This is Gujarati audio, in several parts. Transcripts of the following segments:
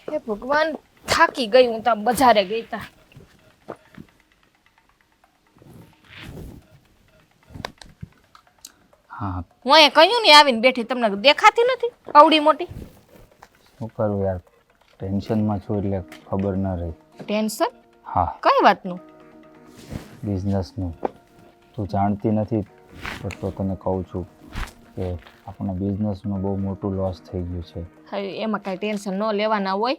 હે ભગવાન, થાકી ગઈ હું. તો બજારે ગઈ તા. હા હું અહીંયા કહ્યું ને આવીને બેઠી, તમને દેખાતી નથી કવડી મોટી? શું કરું યાર, ટેન્શનમાં છું એટલે ખબર ન રહી. ટેન્શન? હા, કઈ વાતનું? બિઝનેસનું. તું જાણતી નથી પણ તો તને કહું છું કે આપણા બિઝનેસમાં બહુ મોટું લોસ થઈ ગયું છે. હવે એમાં કાંઈ ટેન્શન ન લેવાના હોય.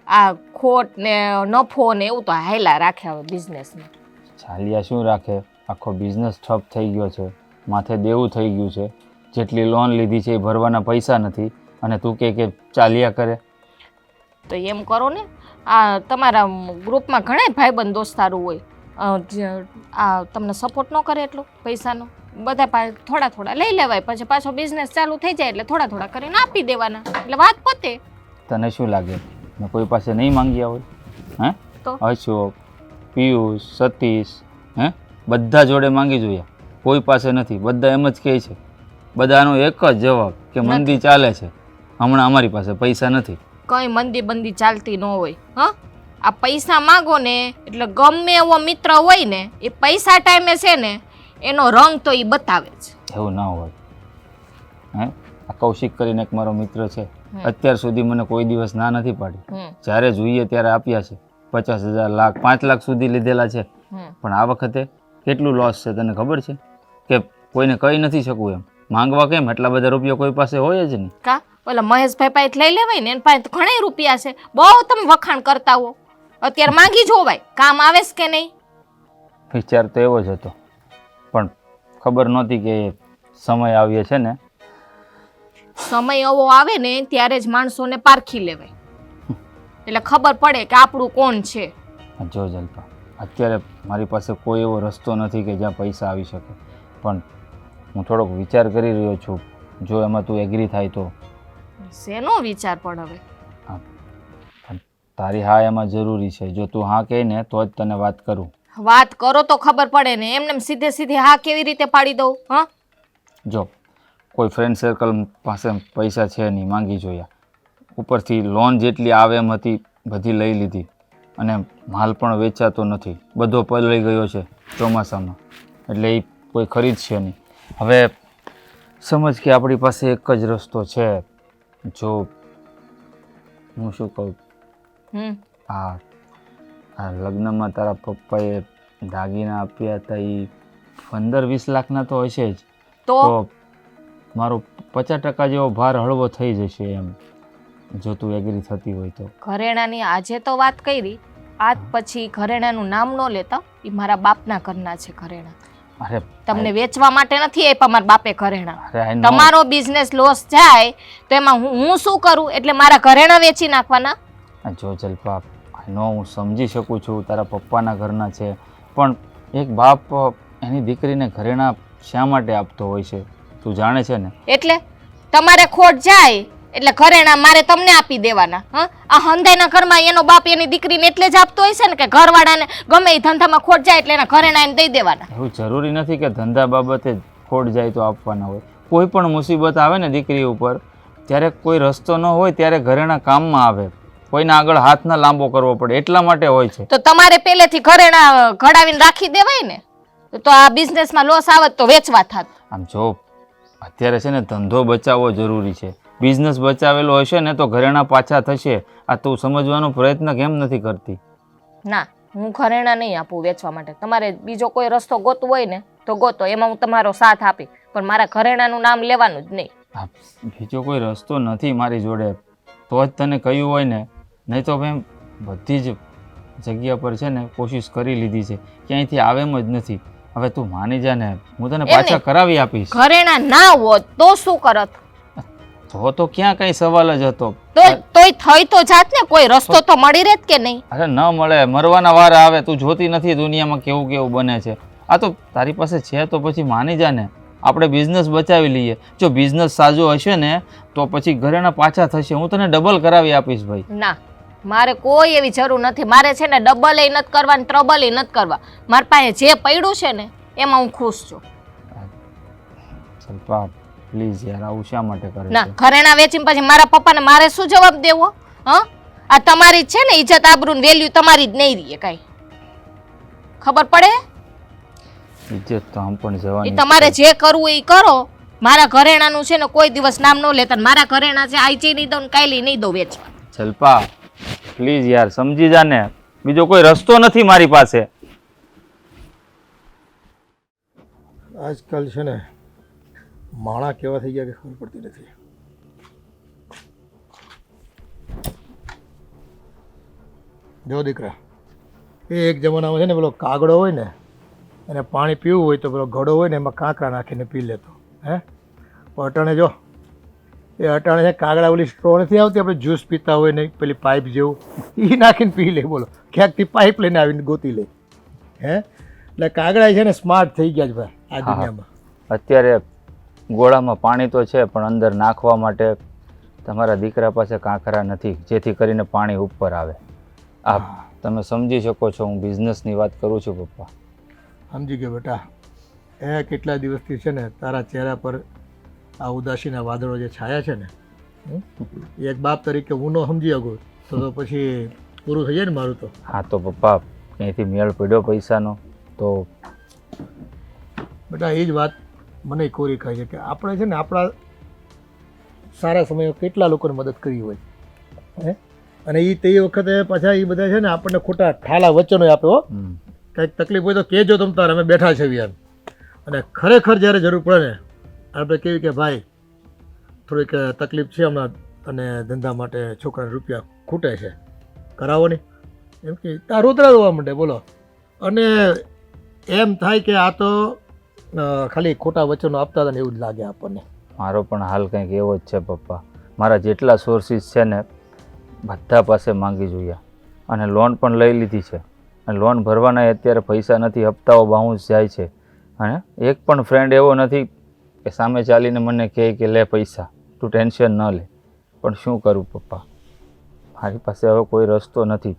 આ ખોટ ને નફો ને એવું તો હાયલા રાખે હવે બિઝનેસમાં. ચાલ્યા શું રાખે, આખો બિઝનેસ ઠપ થઈ ગયો છે, માથે દેવું થઈ ગયું છે, જેટલી લોન લીધી છે એ ભરવાના પૈસા નથી અને તું કે ચાલ્યા કરે. તો એમ કરો ને, આ તમારા ગ્રુપમાં ઘણા ભાઈબંધ દોસ્તારો હોય, આ તમને સપોર્ટ ન કરે એટલો પૈસાનો, બધા થોડા થોડા લઈ લેવાય, પછી પાછો બિઝનેસ ચાલુ થઈ જાય એટલે થોડા થોડા કરીને આપી દેવાના, એટલે વાત પતે. તને શું લાગે મેં કોઈ પાસે નહીં માંગ્યા હોય? હે તો અશોક, પિયુષ, સતીશ, હે બધા જોડે માંગી જોયા, કોઈ પાસે નથી. બધા એમ જ કહે છે, બધાનો એક જ જવાબ કે મંદી ચાલે છે, હમણાં અમારી પાસે પૈસા નથી. કઈ મંદી બંદી ચાલતી ન હોય. હા, આ પૈસા માગો ને એટલે ગમે એવો મિત્ર હોય ને એ પૈસા ટાઈમે છે ને એનો રંગ તો એ બતાવે છે. એવું ના હોય. હે આ કૌશિક કરીને એક મારો મિત્ર છે, અત્યાર સુધી મને કોઈ દિવસ ના નથી પાડી. જ્યારે જોઈએ ત્યારે આપ્યા છે, 50,000, લાખ, 5 લાખ સુધી લીધેલા છે. પણ આ વખતે કેટલું લોસ છે તને ખબર છે કે કોઈને કહી નથી શકું એમ. માંગવા કેમ, એટલા બધા રૂપિયા કોઈ પાસે હોય જ નહીં. કા ઓલા મહેશભાઈ પાસે લઈ લેવાય ને, એની પાસે ઘણા રૂપિયા છે, બહુ તમે વખાણ કરતા હો. અત્યારે માંગી જોવાય, કામ આવે છે કે નહીં? વિચાર તો એવો જ હતો પણ ખબર નહોતી કે સમય આવ્યો છે ને. સમય એવો આવે ને ત્યારે જ માણસોને પારખી લેવાય, એટલે ખબર પડે કે આપણું કોણ છે. જો જલ્પા, અત્યારે મારી પાસે કોઈ એવો રસ્તો નથી કે જ્યાં પૈસા આવી શકે, પણ હું થોડોક વિચાર કરી રહ્યો છું, જો એમાં તું એગ્રી થાય તો. શેનો વિચાર પણ હવે? પણ તારી હા એમાં જરૂરી છે, જો તું હા કહે ને તો જ તને વાત કરું. વાત કરો તો ખબર પડે ને, એમને સીધે સીધી હા કેવી રીતે પાડી દઉં? હા, જો કોઈ ફ્રેન્ડ સર્કલ પાસે પૈસા છે નહીં, માંગી જોયા, ઉપરથી લોન જેટલી આવે એમ હતી બધી લઈ લીધી, અને માલ પણ વેચાતો નથી, બધો પલળી ગયો છે ચોમાસામાં, એટલે એ કોઈ ખરીદશે નહીં. હવે સમજ કે આપણી પાસે એક જ રસ્તો છે. જો હું શું કહું, આ લગ્નમાં તારા પપ્પાએ દાગીના આપ્યા હતા એ 15-20 લાખના તો હશે જ. તો મારો 50% જેવો ભાર હળવો થઈ જશે એમ, જો તું એગ્રી થતી હોય તો. ઘરેણાની આજે તો વાત કરી, આજ પછી ઘરેણાનું નામ ન લેતા, એ મારા બાપના ઘરના છે ઘરેણા. અરે તમને વેચવા માટે નથી આપ્યા મારા બાપે ઘરેણા. અરે I know. તમારો બિઝનેસ લોસ જાય તો એમાં હું શું કરું? એટલે મારા ઘરેણા વેચી નાખવાના? જો જલ્પા, આઈ નો, હું સમજી શકું છું તારા પપ્પાના ઘરના છે, પણ એક બાપ એની દીકરીને ઘરેણા શા માટે આપતો હોય છે તું જાણે છે ને? એટલે તમારે ખોટ જાય એટલે ઘરેણા મારે તમને આપી દેવાના? હા, આ હંધાઈના ઘરમાં એનો બાપ એની દીકરીને એટલે જ આપતો હોય છે ને કે ઘરવાળાને ગમે એ ધંધામાં ખોટ જાય એટલે એના ઘરેણા એને દઈ દેવાના. એવું જરૂરી નથી કે ધંધા બાબતે ખોટ જાય તો આપવાના હોય. કોઈ પણ મુસીબત આવે ને દીકરી ઉપર, ત્યારે કોઈ રસ્તો ન હોય ત્યારે ઘરેણા કામમાં આવે, કોઈના આગળ હાથ ના લાંબો કરવો પડે એટલા માટે હોય છે. તો તમારે પહેલેથી ઘરેણા ઘડાવીને રાખી દેવાય ને, તો આ બિઝનેસમાં લોસ આવત તો વેચવા થાત. આમ જો અત્યારે છે ને ધંધો બચાવવો જરૂરી છે, બિઝનેસ બચાવેલો હશે ને તો ઘરેણા પાછા થશે. આ તું સમજવાનો પ્રયત્ન કેમ નથી કરતી? ના, હું ઘરેણા નહીં આપું વેચવા માટે. તમારે બીજો કોઈ રસ્તો ગોતવો હોય ને તો ગોતો, એમાં હું તમારો સાથ આપી, પણ મારા ઘરેણાનું નામ લેવાનું જ નહીં. બીજો કોઈ રસ્તો નથી મારી જોડે, તો જ તને કહ્યું હોય ને, નહીં તો ભાઈ બધી જ જગ્યા પર છે ને કોશિશ કરી લીધી છે, ક્યાંયથી આવે એમ જ નથી. હવે તું માની જા ને, હું તને પાછા કરાવી આપીશ. ઘરેણા ના હોત તો શું કરત? તો ક્યાં કઈ સવાલ જ હતો? તોય થઈ તો જાત ને, કોઈ રસ્તો તો મળી રહેત કે નહીં? અરે ન મળે, મરવાના વાર આવે. તું જોતી નથી દુનિયામાં કેવું કેવું બને છે. આ તો તારી પાસે છે તો પછી માની જા ને, આપણે બિઝનેસ બચાવી લઈએ. જો બિઝનેસ સાજો હશે ને તો પછી ઘરેણા પાછા થશે, હું તને ડબલ કરાવી આપીશ ભાઈ. ના, મારે કોઈ એવી જરૂર નથી. મારે છે ને ડબલ એ નથી કરવા ને ટ્રબલ એ નથી કરવા. મારી પાસે જે પડ્યું છે ને એમાં હું ખુશ છું. ચલ પ્લીઝ યાર, આવું શા માટે કરે છે? ના, ઘરેણા વેચીને પછી મારા પપ્પાને મારે શું જવાબ દેવો? હા, આ તમારી જ છે ને ઇજ્જત આબરૂ ને વેલ્યુ તમારી જ નહીં રહે કાંઈ ખબર પડે ઇજ્જત તો આમ પણ એ જવાની તમારે જે કરવું એ કરો મારા ઘરેણાનું છે ને કોઈ દિવસ નામ ન લેતા મારા ઘરેણા છે આઈચી નહીં દઉં કાયલી નહીં દઉં વેચવા જલ્પા પ્લીઝ યાર સમજી જા ને બીજો કોઈ રસ્તો નથી મારી પાસે આજકાલ છે ને માણા કેવા થઈ ગયા કે ખબર પડતી નથી. જો દીકરા એ એક જમાનામાં છે ને પેલો કાગડો હોય ને એને પાણી પીવું હોય તો પેલો ઘડો હોય ને એમાં કાંકરા નાખીને પી લેતો હે અટાણે જો એ અટાણે છે કાગડા ઓલી સ્ટ્રો નથી આવતી આપણે જ્યુસ પીતા હોય ને પેલી પાઇપ જેવું એ નાખીને પી લે બોલો ક્યાંકથી પાઇપ લઈને આવીને ગોતી લે હે એટલે કાગડા છે ને સ્માર્ટ થઈ ગયા છે ભાઈ આ દુનિયામાં. અત્યારે ગોળામાં પાણી તો છે પણ અંદર નાખવા માટે તમારા દીકરા પાસે કાંકરા નથી જેથી કરીને પાણી ઉપર આવે. આ તમે સમજી શકો છો હું બિઝનેસની વાત કરું છું પપ્પા. સમજી ગયો બેટા એ કેટલા દિવસથી છે ને તારા ચહેરા પર આ ઉદાસીના વાદળો જે છાયા છે ને એ એક બાપ તરીકે હું ન સમજી શકું તો પછી પૂરું થઈ જાય ને મારું તો. હા તો પપ્પા ક્યાંયથી મેળ પડ્યો પૈસાનો તો બેટા એ જ વાત મને કોરી ખાય છે કે આપણે છે ને આપણા સારા સમયમાં કેટલા લોકોને મદદ કરી હોય હે અને એ તે વખતે પાછા એ બધા છે ને આપણને ખોટા ઠાલા વચનો આપે હો કંઈક તકલીફ હોય તો કહેજો તમ તારે અમે બેઠા છે એમ અને ખરેખર જ્યારે જરૂર પડે ને આપણે કેવી કે ભાઈ થોડીક તકલીફ છે હમણાં અને ધંધા માટે છોકરાને રૂપિયા ખૂટે છે કરાવો નહીં એમ કે ત્યાં રોતડા રોવા માંડે બોલો અને એમ થાય કે આ તો ખાલી ખોટા વચનો આપતા હતા ને એવું જ લાગે આપણને. મારો પણ હાલ કંઈક એવો જ છે પપ્પા. મારા જેટલા સોર્સિસ છે ને બધા પાસે માંગી જોયા અને લોન પણ લઈ લીધી છે અને લોન ભરવાના અત્યારે પૈસા નથી હપ્તાઓ બાઉન્સ જાય છે અને એક પણ ફ્રેન્ડ એવો નથી કે સામે ચાલીને મને કહે કે લે પૈસા તું ટેન્શન ન લે પણ શું કરું પપ્પા મારી પાસે હવે કોઈ રસ્તો નથી.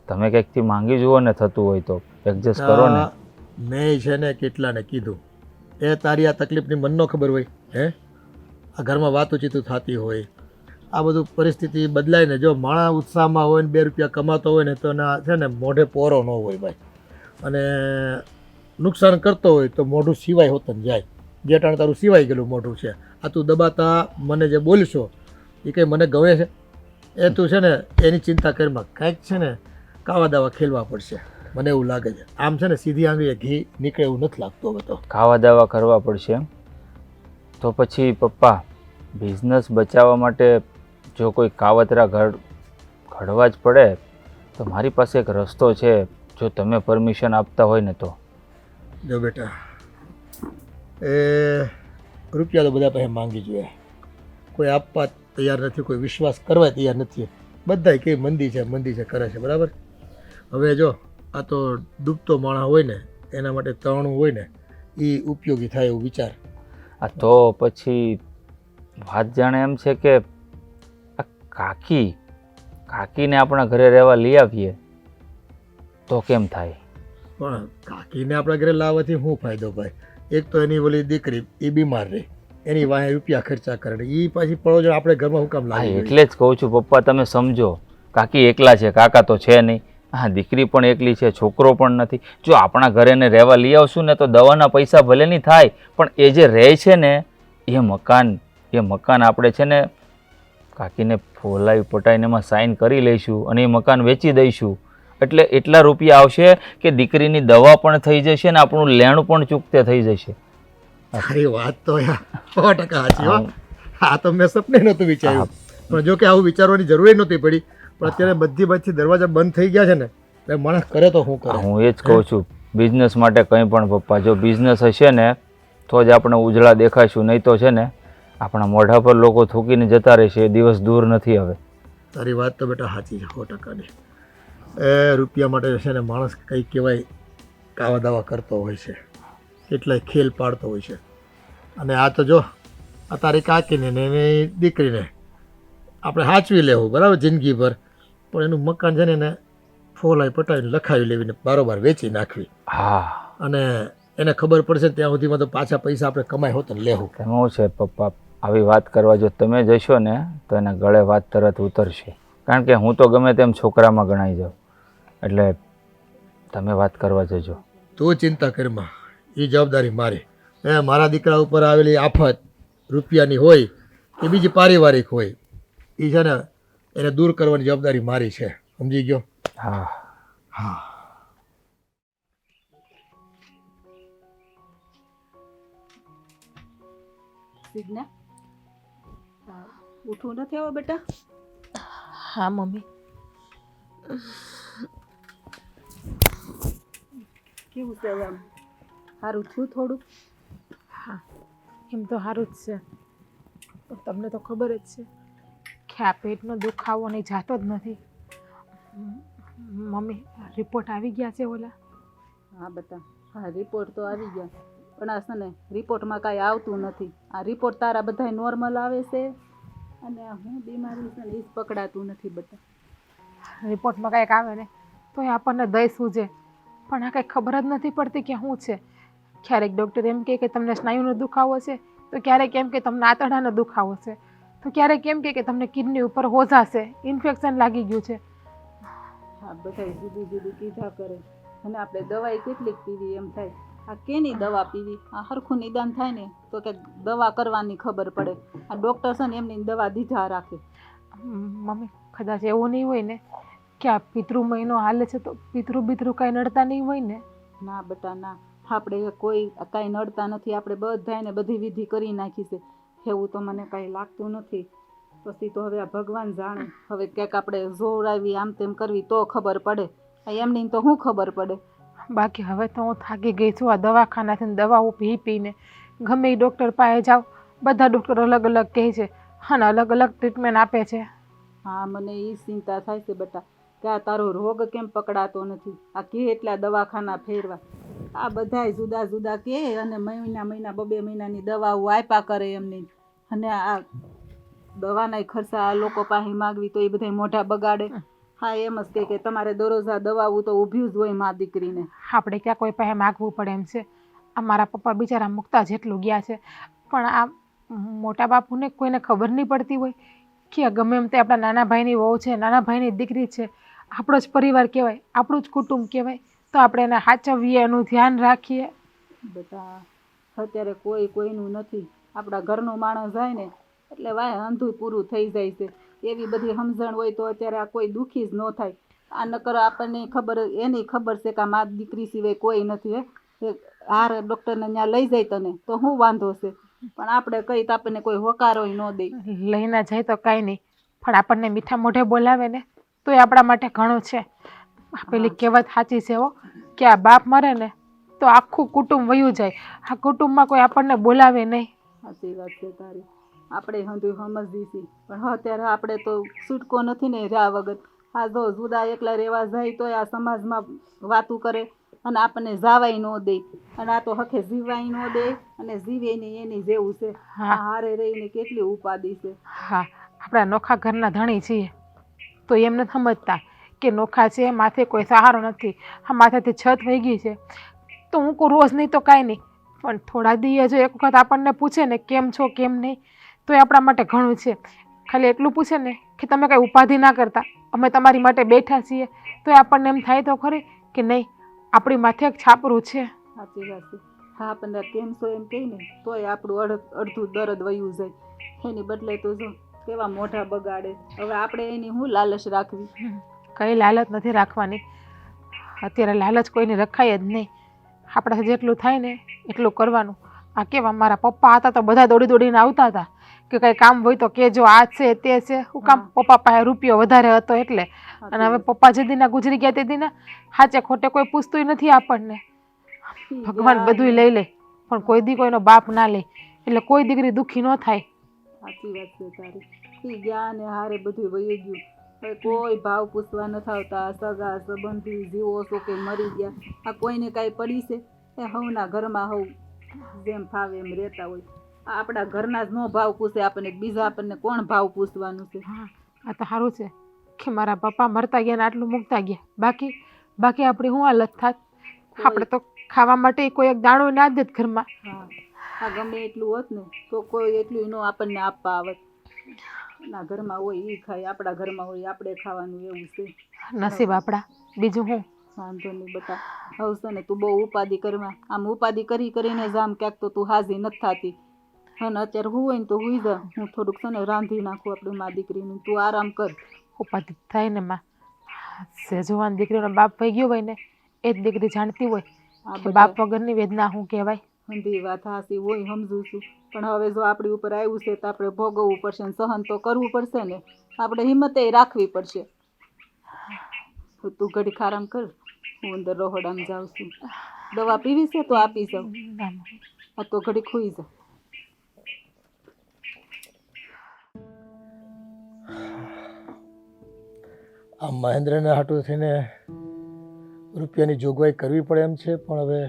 તમે કંઈકથી માંગી જુઓ ને થતું હોય તો એડજસ્ટ કરો ને. મેં છે ને કેટલાને કીધું એ તારી આ તકલીફની મન ન ખબર હોય હે આ ઘરમાં વાતુચીતું થતી હોય આ બધું પરિસ્થિતિ બદલાય ને જો માણા ઉત્સાહમાં હોય ને 2 રૂપિયા કમાતો હોય ને તો ના છે ને મોઢે પોરો ન હોય ભાઈ અને નુકસાન કરતો હોય તો મોઢું સિવાય હોત ને જાય જે ટાણે તારું સિવાય ગયેલું મોઢું છે આ તું દબાતા મને જે બોલશો એ કંઈ મને ગવે છે એ તું છે ને એની ચિંતા કરીમાં કાંઈક છે ને કાવા દાવા ખેલવા પડશે મને એવું લાગે છે. આમ છે ને સીધી આંગળીએ ઘી નીકળે એવું નથી લાગતું હવે તો. ખાવા દાવા કરવા પડશે એમ તો પછી પપ્પા બિઝનેસ બચાવવા માટે જો કોઈ કાવતરા ઘડવા જ પડે તો મારી પાસે એક રસ્તો છે જો તમે પરમિશન આપતા હોય ને તો. જો બેટા એ રૂપિયા તો બધા પાસે માંગી જોઈએ કોઈ આપવા તૈયાર નથી કોઈ વિશ્વાસ કરવા તૈયાર નથી બધાય કે મંદી છે કરે છે બરાબર. હવે જો આ તો ડૂબતો માણસ હોય ને એના માટે તરણું હોય ને એ ઉપયોગી થાય એવું વિચાર. આ તો પછી વાત જાણે એમ છે કે આ કાકીને આપણા ઘરે રહેવા લઈ આવીએ તો કેમ થાય? પણ કાકીને આપણા ઘરે લાવવાથી શું ફાયદો ભાઈ? એક તો એની ઓલી દીકરી એ બીમાર રહે એની વાંહે રૂપિયા ખર્ચા કરે એ પાછી પડોજણ આપણે ઘરમાં હું કામ લાગે? એટલે જ કહું છું પપ્પા તમે સમજો કાકી એકલા છે કાકા તો છે નહીં. હા દીકરી પણ એકલી છે છોકરો પણ નથી. જો આપણા ઘરે ને રહેવા લઈ આવશું ને તો દવાના પૈસા ભલે નહીં થાય પણ એ જે રહે છે ને એ મકાન આપણે છે ને કાકીને ફોલાવી પટાઈને એમાં સાઈન કરી લઈશું અને એ મકાન વેચી દઈશું એટલે એટલા રૂપિયા આવશે કે દીકરીની દવા પણ થઈ જશે ને આપણું લેણું પણ ચૂકતે થઈ જશે. અરે વાત તો 100% સાચી હો. હા તો મેં સપને નહોતું વિચાર્યું પણ જો કે આવું વિચારવાની જરૂર નહોતી પડી પણ અત્યારે બધી દરવાજા બંધ થઈ ગયા છે ને એટલે માણસ કરે તો શું કરે? હું એ જ કહું છું બિઝનેસ માટે કંઈ પણ પપ્પા જો બિઝનેસ હશે ને તો જ આપણે ઉજળા દેખાશું નહીં તો છે ને આપણા મોઢા પર લોકો થૂકીને જતા રહેશે એ દિવસ દૂર નથી હવે. તારી વાત તો બેટા સાચી છે 100%ની. એ રૂપિયા માટે છે ને માણસ કંઈ કહેવાય કાવા દાવા કરતો હોય છે કેટલાય ખેલ પાડતો હોય છે અને આ તો જો આ તારી કાકીને ને એની દીકરીને આપણે સાચવી લેવું બરાબર જિંદગીભર પણ એનું મકાન છે ને એને ફોલાઈ પટાવીને લખાવી લેવીને બારોબાર વેચી નાખવી. હા અને એને ખબર પડશે ત્યાં સુધીમાં તો પાછા પૈસા આપણે કમાઈ હોત ને લેવું. એમાં શું છે પપ્પા આવી વાત કરવા જો તમે જશો ને તો એના ગળે વાત તરત ઉતરશે કારણ કે હું તો ગમે તેમ છોકરામાં ગણાઈ જાઉં. એટલે તમે વાત કરવા જજો. તું ચિંતા કરમાં, એ જવાબદારી મારી. મારા દીકરા ઉપર આવેલી આફત રૂપિયાની હોય કે બીજી પારિવારિક હોય, એ છે ને એને દૂર કરવાની જવાબદારી મારી છે. સમજી ગયો? હા. હા. સિગ્ના, ઉઠવું નથી આવો બેટા? હા મમ્મી. કેવું છે આમ? સારું થયું થોડુંક? હા, એમ તો સારું જ છે. પણ તમને તો ખબર જ છે કે આ પેટનો દુખાવો નહીં જાતો જ નથી. મમ્મી, રિપોર્ટ આવી ગયા છે ઓલા? હા બેટા, હા રિપોર્ટ તો આવી ગયા, પણ આ છે ને રિપોર્ટમાં કાંઈ આવતું નથી. આ રિપોર્ટ તારા બધાય નોર્મલ આવે છે, અને આ હું બીમારી છે ને એ જ પકડાતું નથી બેટા. રિપોર્ટમાં કાંઈક આવે ને તો એ આપણને દઈ સૂજે, પણ આ કંઈ ખબર જ નથી પડતી કે શું છે. ક્યારેક ડૉક્ટર એમ કહે કે તમને સ્નાયુનો દુખાવો છે, તો ક્યારેક એમ કે તમને આંતરડાનો દુખાવો છે, તો ક્યારેક એમ કે તમને કિડની ઉપર હોજા છે, ઇન્ફેક્શન લાગી ગયું છે. હા બધાય જુદી જુદી કીધા કરે, અને આપણે દવાઈ કેટલીક પીવી એમ થાય. આ કેની દવા પીવી? આ હરખું નિદાન થાય ને તો કે દવા કરવાની ખબર પડે. આ ડૉક્ટર છે ને એમની દવા દીધા રાખે. મમ્મી, કદાચ એવું નહીં હોય ને કે આ પિતૃ મહિનો હાલે છે તો પિતૃ કાંઈ નડતા નહીં હોય ને? ના બેટા ના, આપણે કોઈ કાંઈ નડતા નથી. આપણે બધાને બધી વિધિ કરી નાખી છે. એવું તો મને કાંઈ લાગતું નથી. પછી તો હવે આ ભગવાન જાણે. હવે ક્યાંક આપણે જોર આવી આમ તેમ કરવી તો ખબર પડે. એમની તો શું ખબર પડે? બાકી હવે તો હું થાકી ગઈ છું આ દવાખાનાથી દવાઓ પીને. ગમે એ ડૉક્ટર પાસે જાઓ, બધા ડૉક્ટર અલગ અલગ કહે છે અને અલગ અલગ ટ્રીટમેન્ટ આપે છે. હા મને એ ચિંતા થાય છે બેટા કે આ તારો રોગ કેમ પકડાતો નથી. આ કે એટલા દવાખાના ફેરવા, આ બધાય જુદા જુદા કે, અને મહિના 2 મહિનાની દવાઓ આપ્યા કરે એમની. અને આ દવાના ખર્ચા આ લોકો પાસે માગવી તો એ બધા મોઢા બગાડે. હા એમ જ કે તમારે દરરોજ આ દવાઓ તો ઊભી જ હોય મા દીકરીને. આપણે ક્યાં કોઈ પાસે માગવું પડે એમ છે? આ મારા પપ્પા બિચારા મુકતા જેટલું ગયા છે, પણ આ મોટા બાપુને કોઈને ખબર નહીં પડતી હોય કે ગમે એમ તે આપણા નાના ભાઈની વહુ છે, નાના ભાઈની દીકરી છે, આપણો જ પરિવાર કહેવાય, આપણું જ કુટુંબ કહેવાય, તો આપણે એને સાચવીએ, એનું ધ્યાન રાખીએ. બેટા અત્યારે કોઈ કોઈનું નથી. આપણા ઘરનો માણસ જાય ને એટલે વાય અંધું પૂરું થઈ જાય છે. એવી બધી સમજણ હોય તો અત્યારે આ કોઈ દુઃખી જ ન થાય. આ નકર આપણને ખબર, એની ખબર છે કે આ મા દીકરી સિવાય કોઈ નથી. હાર ડૉક્ટરને ત્યાં લઈ જાય તને તો શું વાંધો છે? પણ આપણે કઈ તો આપણને કોઈ હોકારો ન દે. લઈને જાય તો કાંઈ નહીં, પણ આપણને મીઠા મોઢે બોલાવે ને તો એ આપણા માટે ઘણું છે. પેલી કહેવત સાચી છે હો, કે આ બાપ મરે ને તો આખું કુટુંબ વયું જાય. આ કુટુંબમાં કોઈ આપણને બોલાવે નહીં. સાચી વાત છે તારી. આપણે હંધું સમજી છીએ, પણ અત્યારે આપણે તો છૂટકો નથી ને રહ્યા વગર. આ જો જુદા એકલા રહેવા જાય તો આ સમાજમાં વાતું કરે અને આપણને જાવાય ન દે. અને આ તો હખે જીવાય ન દે, અને જીવે નહીં એની જેવું છે. હા. હારે રહીને કેટલી ઉપાધિ છે. હા, આપણા નોખા ઘરના ધણી છીએ તો એમ નથી સમજતા કે નોખા છે, માથે કોઈ સહારો નથી, આ માથેથી છત વહી ગઈ છે. તો હું કહું રોજ નહીં તો કાંઈ નહીં, પણ થોડા દીએ જો એક વખત આપણને પૂછે ને કેમ છો કેમ નહીં, તો એ આપણા માટે ઘણું છે. ખાલી એટલું પૂછે ને કે તમે કાંઈ ઉપાધિ ના કરતા, અમે તમારી માટે બેઠા છીએ, તો એ આપણને એમ થાય તો ખરી કે નહીં આપણી માથે એક છાપરું છે. સાચી વાત છે. હા આપણને કેમ છો એમ કહી ને તોય આપણું અડધું દર્દ વયું જાય. એની બદલે તો જો કેવા મોઢા બગાડે. હવે આપણે એની શું લાલચ રાખવી? કંઈ લાલચ નથી રાખવાની. અત્યારે લાલચ કોઈને રખાય જ નહીં. આપણાથી જેટલું થાય ને એટલું કરવાનું. આ કેવા મારા પપ્પા હતા તો બધા દોડી દોડીને આવતા હતા કે કંઈ કામ હોય તો કહેજો, આ છે તે છે. હું કામ? પપ્પા પાસે રૂપિયો વધારે હતો એટલે. અને હવે પપ્પા જે દીના ગુજરી ગયા તે દીના સાચે ખોટે કોઈ પૂછતું નથી આપણને. ભગવાન બધું લઈ લે પણ કોઈ દી કોઈનો બાપ ના લે, એટલે કોઈ દીકરી દુઃખી ન થાય. સાચી વાત છે તારી. ઈ ગયા ને હારે બધું વયું ગયું. હવે કોઈ ભાવ પૂછવા નથી આવતા. સગા સંબંધી જીવો છો કે મરી ગયા, આ કોઈને કાંઈ પડી છે? એ હવના ઘરમાં હવ જેમ ફાવે એમ રહેતા હોય. આ આપણા ઘરના જ નો ભાવ પૂછે આપણને, બીજા આપણને કોણ ભાવ પૂછવાનું છે? હા, આ તો સારું છે કે મારા પપ્પા મરતા ગયા ને આટલું મૂકતા ગયા. બાકી આપણી શું હાલત થાત? આપણે તો ખાવા માટે કોઈ એક દાણો ના જ ઘરમાં. હા આ ગમે એટલું હોત ને તો કોઈ એટલું ન આપણને આપવા આવત. ના ઘરમાં હોય એ ખાય, આપણા ઘરમાં હોય આપણે ખાવાનું, એવું છે. નસીબ આપણા, બીજું હું. વાંધો નહીં બટા. હવે છે ને તું બહુ ઉપાધિ કરવા, આમ ઉપાધિ કરી કરીને જ આમ ક્યાંક તો તું હાજી નથી થતી. અને અત્યારે હું હોય ને તો હુઈ જા, હું થોડુંક છે ને રાંધી નાખું આપણી મા દીકરીનું, તું આરામ કર. ઉપાધિ થાય ને માં, સેજવાન દીકરીનો બાપ વહી ગયો હોય ને એ જ દીકરી જાણતી હોય આ કે બાપ વગરની વેદના શું કહેવાય. બધી વાત હાસી હોય, સમજુ છું, પણ હવે જો આપણી ઉપર આવ્યું છે તો આપણે ભોગવવું પડશે ને સહન તો કરવું પડશે ને, આપણે હિંમતે રાખવી પડશે. તો તું ઘડીક આરામ કર, હું અંદર રહોડામાં જાઉં છું. દવા પીવી છે તો આપી જાઉં, ના, ના. આ તો ઘડીક ખુઈ જા. આ મહેન્દ્રને હાટું થઈને રૂપિયાની જોગવાઈ કરવી પડે એમ છે, પણ હવે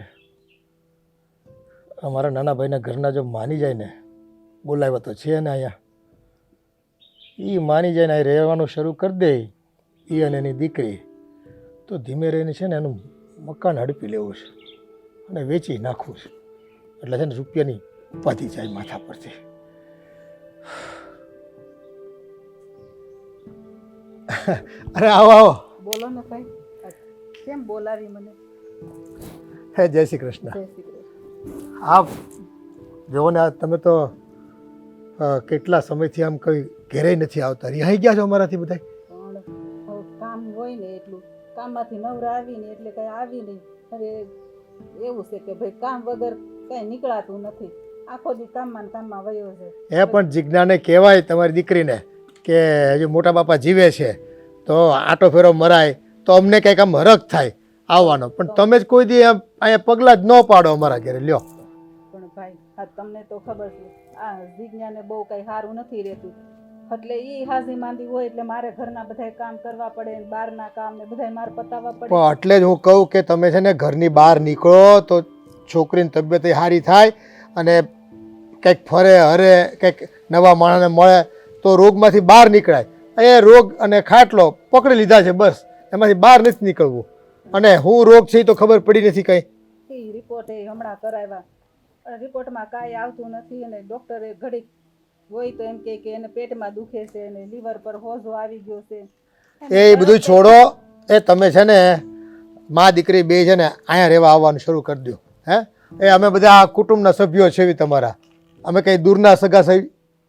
અમારા નાના ભાઈના ઘરના જો માની જાય ને, બોલાવ્યા તો છે ને અહીંયા, એ માની જાય ને અહીં રહેવાનું શરૂ કરી દે એ અને એની દીકરી, તો ધીમે રહીને છે ને એનું મકાન હડપી લેવું છે અને વેચી નાખવું છે. એટલે છે ને રૂપિયાની ઉપાધિ જાય માથા પરથી. અરે આવો આવો. બોલો ને ભાઈ, કેમ બોલાવી મને? હે જય શ્રી કૃષ્ણ. જય શ્રી કૃષ્ણ. આપ જુઓ ને, તમે તો કેટલા સમયથી આમ કઈ ઘેરે નથી આવતા, રિહાઈ ગયા છો અમારાથી બધા. પણ હવે કામ હોય ને એટલું, કામમાંથી નવરા આવીને એટલે કઈ આવી નહીં. હવે એવું છે કે ભાઈ કામ વગર કઈ નીકળાતું નથી, આખો દી કામમાં ને કામમાં વયો છે. એ પણ જિજ્ઞાને કહેવાય તમારી દીકરીને કે હજુ મોટા બાપા જીવે છે તો આટો ફેરો મરાય તો અમને કંઈક આમ હરખ થાય આવવાનો, પણ તમે જ કોઈ દી અહીંયા પગલાં જ ન પાડો અમારા ઘરે. લ્યો પણ ભાઈ આ તમને તો ખબર છે આ વિજ્ઞાને બહુ કઈ સારું નથી રહેતું, એટલે એ હાજી માંદી હોય એટલે મારે ઘરના બધા કામ કરવા પડે ને બહારના કામ ને બધા મારે પતાવવા પડે. પણ એટલે જ હું કહું કે તમે છે ને ઘરની બહાર નીકળો તો છોકરીની તબિયત સારી થાય અને કંઈક ફરે હરે, કંઈક નવા માણસને મળે તો રોગમાંથી બહાર નીકળાય. એ રોગ અને ખાટલો પકડી લીધા છે, બસ એમાંથી બહાર નથી નીકળવું. અને હું રોગ છે એ તો ખબર પડી નથી કંઈ. એ રિપોર્ટ એ હમણાં કરાવ્યા, રિપોર્ટમાં કાંઈ આવતું નથી અને ડૉક્ટરે ઘડીક હોય તો એમ કે એને પેટમાં દુખે છે અને લીવર પર હોજો આવી ગયો છે. એ બધું છોડો, એ તમે છે ને મા દીકરી બે છે ને અહીંયા રહેવા આવવાનું શરૂ કરી દો. હે એ અમે બધા કુટુંબના સભ્યો છે તમારા, અમે કંઈ દૂરના સગા સહી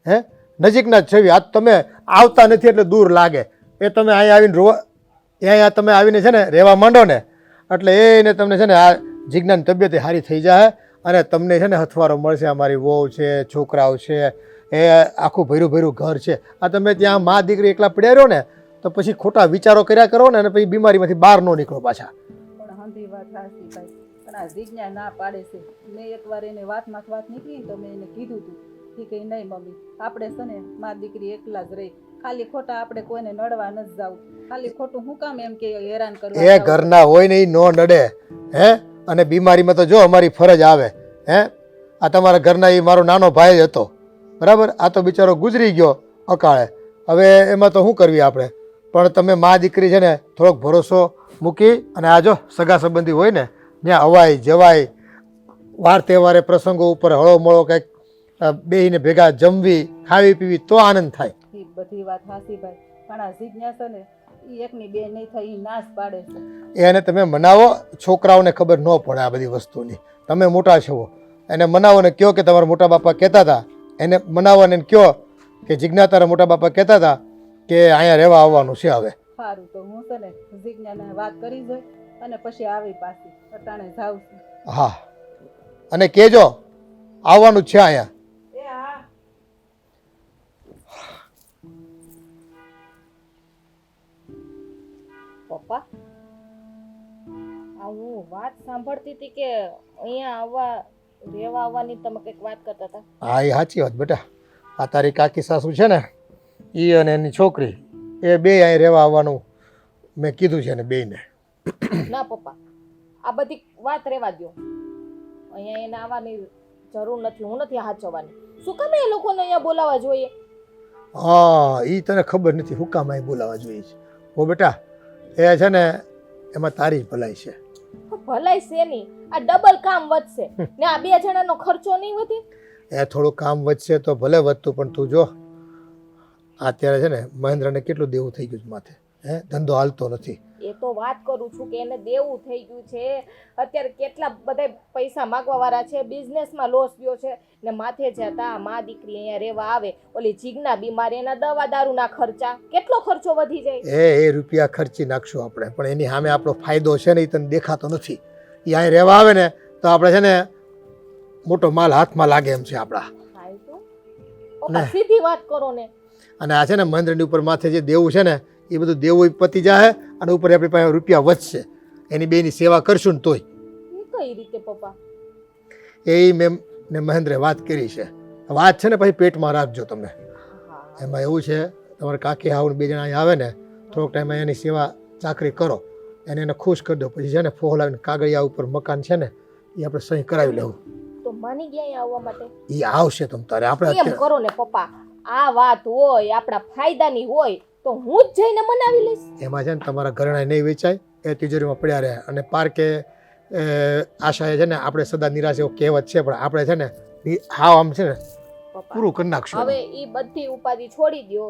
હે નજીકના જ છે. આ તમે આવતા નથી એટલે દૂર લાગે. એ તમે અહીંયા આવીને અહીંયા તમે આવીને છે ને રહેવા માંડો ને એટલે એને તમને છે ને આ જિજ્ઞાની તબિયત સારી થઈ જાય અને તમને છે ને હથવારો મળશે. અમારી વહુ છે, છોકરાઓ છે, એ આખું ભર્યું ભર્યું ઘર છે. આ તમે ત્યાં મા દીકરી એકલા પડ્યા રહ્યો ને તો પછી ખોટા વિચારો કર્યા કરો ને અને પછી બીમારીમાંથી બહાર ન નીકળો પાછા. પણ હંધી વાત સાચી ભાઈ, પણ આ વિજ્ઞાન ના પાડે છે. મેં એકવાર એને વાતમાં વાત નીકળી તો મેં એને કીધું હતું કે કંઈ નહીં મમ્મી, આપણે છે ને મા દીકરી એકલા જ રહી, ખાલી ખોટા આપણે કોઈને નડવા નથી જવું, ખાલી ખોટું હું કામ એમ કે હેરાન કરવા. એ ઘરના હોય ને એ ન નડે. હે અને બીમારીમાં તો જો અમારી ફરજ આવે. હે આ તમારા ઘરના એ મારો નાનો ભાઈ જ હતો, બરાબર. આ તો બિચારો ગુજરી ગયો અકાળે, હવે એમાં તો શું કરવી આપણે. પણ તમે મા દીકરી છે ને થોડોક ભરોસો મૂકી અને આ જો સગા સંબંધી હોય ને ત્યાં અવાય જવાય, વાર તહેવારે પ્રસંગો ઉપર હળોમળો કંઈક બેહીને ભેગા જમવી, ખાવી પીવી તો આનંદ થાય. એ બધી વાત સાચી ભાઈ, પણ આ જિજ્ઞાસા ને એ એકની બે નહીં થઈ એ નાશ પાડે છે. એને તમે મનાવો, છોકરાઓને ખબર ન પડે આ બધી વસ્તુની. તમે મોટા છો એને મનાવો ને કહો કે તમારા મોટા બાપા કહેતા હતા, એને મનાવો ને કહો કે જિજ્ઞા તારા મોટા બાપા કહેતા હતા કે અહીંયા રહેવા આવવાનું છે. હવે સારું તો હું છે ને જિજ્ઞાને વાત કરી જોઈ અને પછી આવી પાછી અટાણે જાઉં છું. હા અને કહેજો આવવાનું છે અહીંયા. એ હા. પપ્પા આ હું વાત સાંભળતી હતી કે અહીંયા રહેવા આવવાની તમે કંઈક વાત કરતા હતા. હા એ સાચી વાત બેટા. આ તારી કાકી સાસુ છે ને એ અને એની છોકરી એ બે અહીં રહેવા આવવાનું મેં કીધું છે ને બેયને. ના પપ્પા, આ બધી વાત રહેવા દો, અહીંયા એને આવવાની જરૂર નથી, હું નથી હાચવવાની. શું કામ એ લોકોને અહીંયા બોલાવવા જોઈએ? હા એ તને ખબર નથી હું કામ અહીં બોલાવવા જોઈએ છે. હો બેટા એ છે ને એમાં તારી જ ભલાઈ છે. ભલાઈ છે નહીં, આ ડબલ કામ વધશે ને આ બે જણાનો ખર્ચો નહીં વધે. એ થોડું કામ વધશે તો ભલે વધતું, પણ તું જો અત્યારે છે ને મહેન્દ્રને કેટલું દેવું થઈ ગયું છે માથે, ધંધો હાલતો નથી. એ તો વાત કરું છું કે એને દેવું થઈ ગયું છે. અત્યારે કેટલા બધા પૈસા માગવા વાળા છે, બિઝનેસમાં લોસ ગયો છે ને માથે છે તા મા દીકરી અહીંયા રહેવા આવે, ઓલી જીગના બીમાર, એના દવા દારૂના ખર્ચા, કેટલો ખર્ચો વધી જાય. એ રૂપિયા ખર્ચી નાખશું આપણે, પણ એની સામે આપણો ફાયદો છે ને એ તને દેખાતો નથી. એ અહીં રહેવા આવે ને તો આપણે છે ને મોટો માલ હાથમાં લાગે એમ છે આપણા. થાય તો પપ્પા સીધી વાત કરો ને. અને આ છે ને મહેન્દ્રની ઉપર માથે જે દેવું છે ને એ બધું દેવું પતી જાય અને ઉપર આપણી પાસે રૂપિયા વધશે. એની બેની સેવા કરશું ને તોય. એ કઈ રીતે પપ્પા? એ મેં ને મહેન્દ્રે વાત કરી છે. વાત છે ને પછી પેટમાં રાખજો તમે. એમાં એવું છે, તમારે કાકી હાવ બે જણા અહીં આવે ને થોડોક ટાઈમ એની સેવા ચાકરી કરો, એને ખુશ કરી દો. પછી છે ને ફોહ લાવીને કાગળિયા ઉપર મકાન છે ને એ આપણે સહી કરાવી લેવું. તો માની ગયા અહીંયા આવવા માટે? એ આવશે તમ તારે. આપણે એમ કરો ને પપ્પા, આ વાત હોય આપણા ફાયદાની હોય તો હું જ જઈને મનાવી લઈશ. એમાં છે ને તમારા ઘરણા નહીં વેચાય, એ તિજોરીમાં પડ્યા રહે. અને પાર્કે આશાએ છે ને આપણે સદા નિરાશ એવો કહેવત છે, પણ આપણે છે ને હાવ આમ છે ને પપ્પા પૂરું કરી નાખશું. હવે ઈ બધી ઉપાધિ છોડી દો.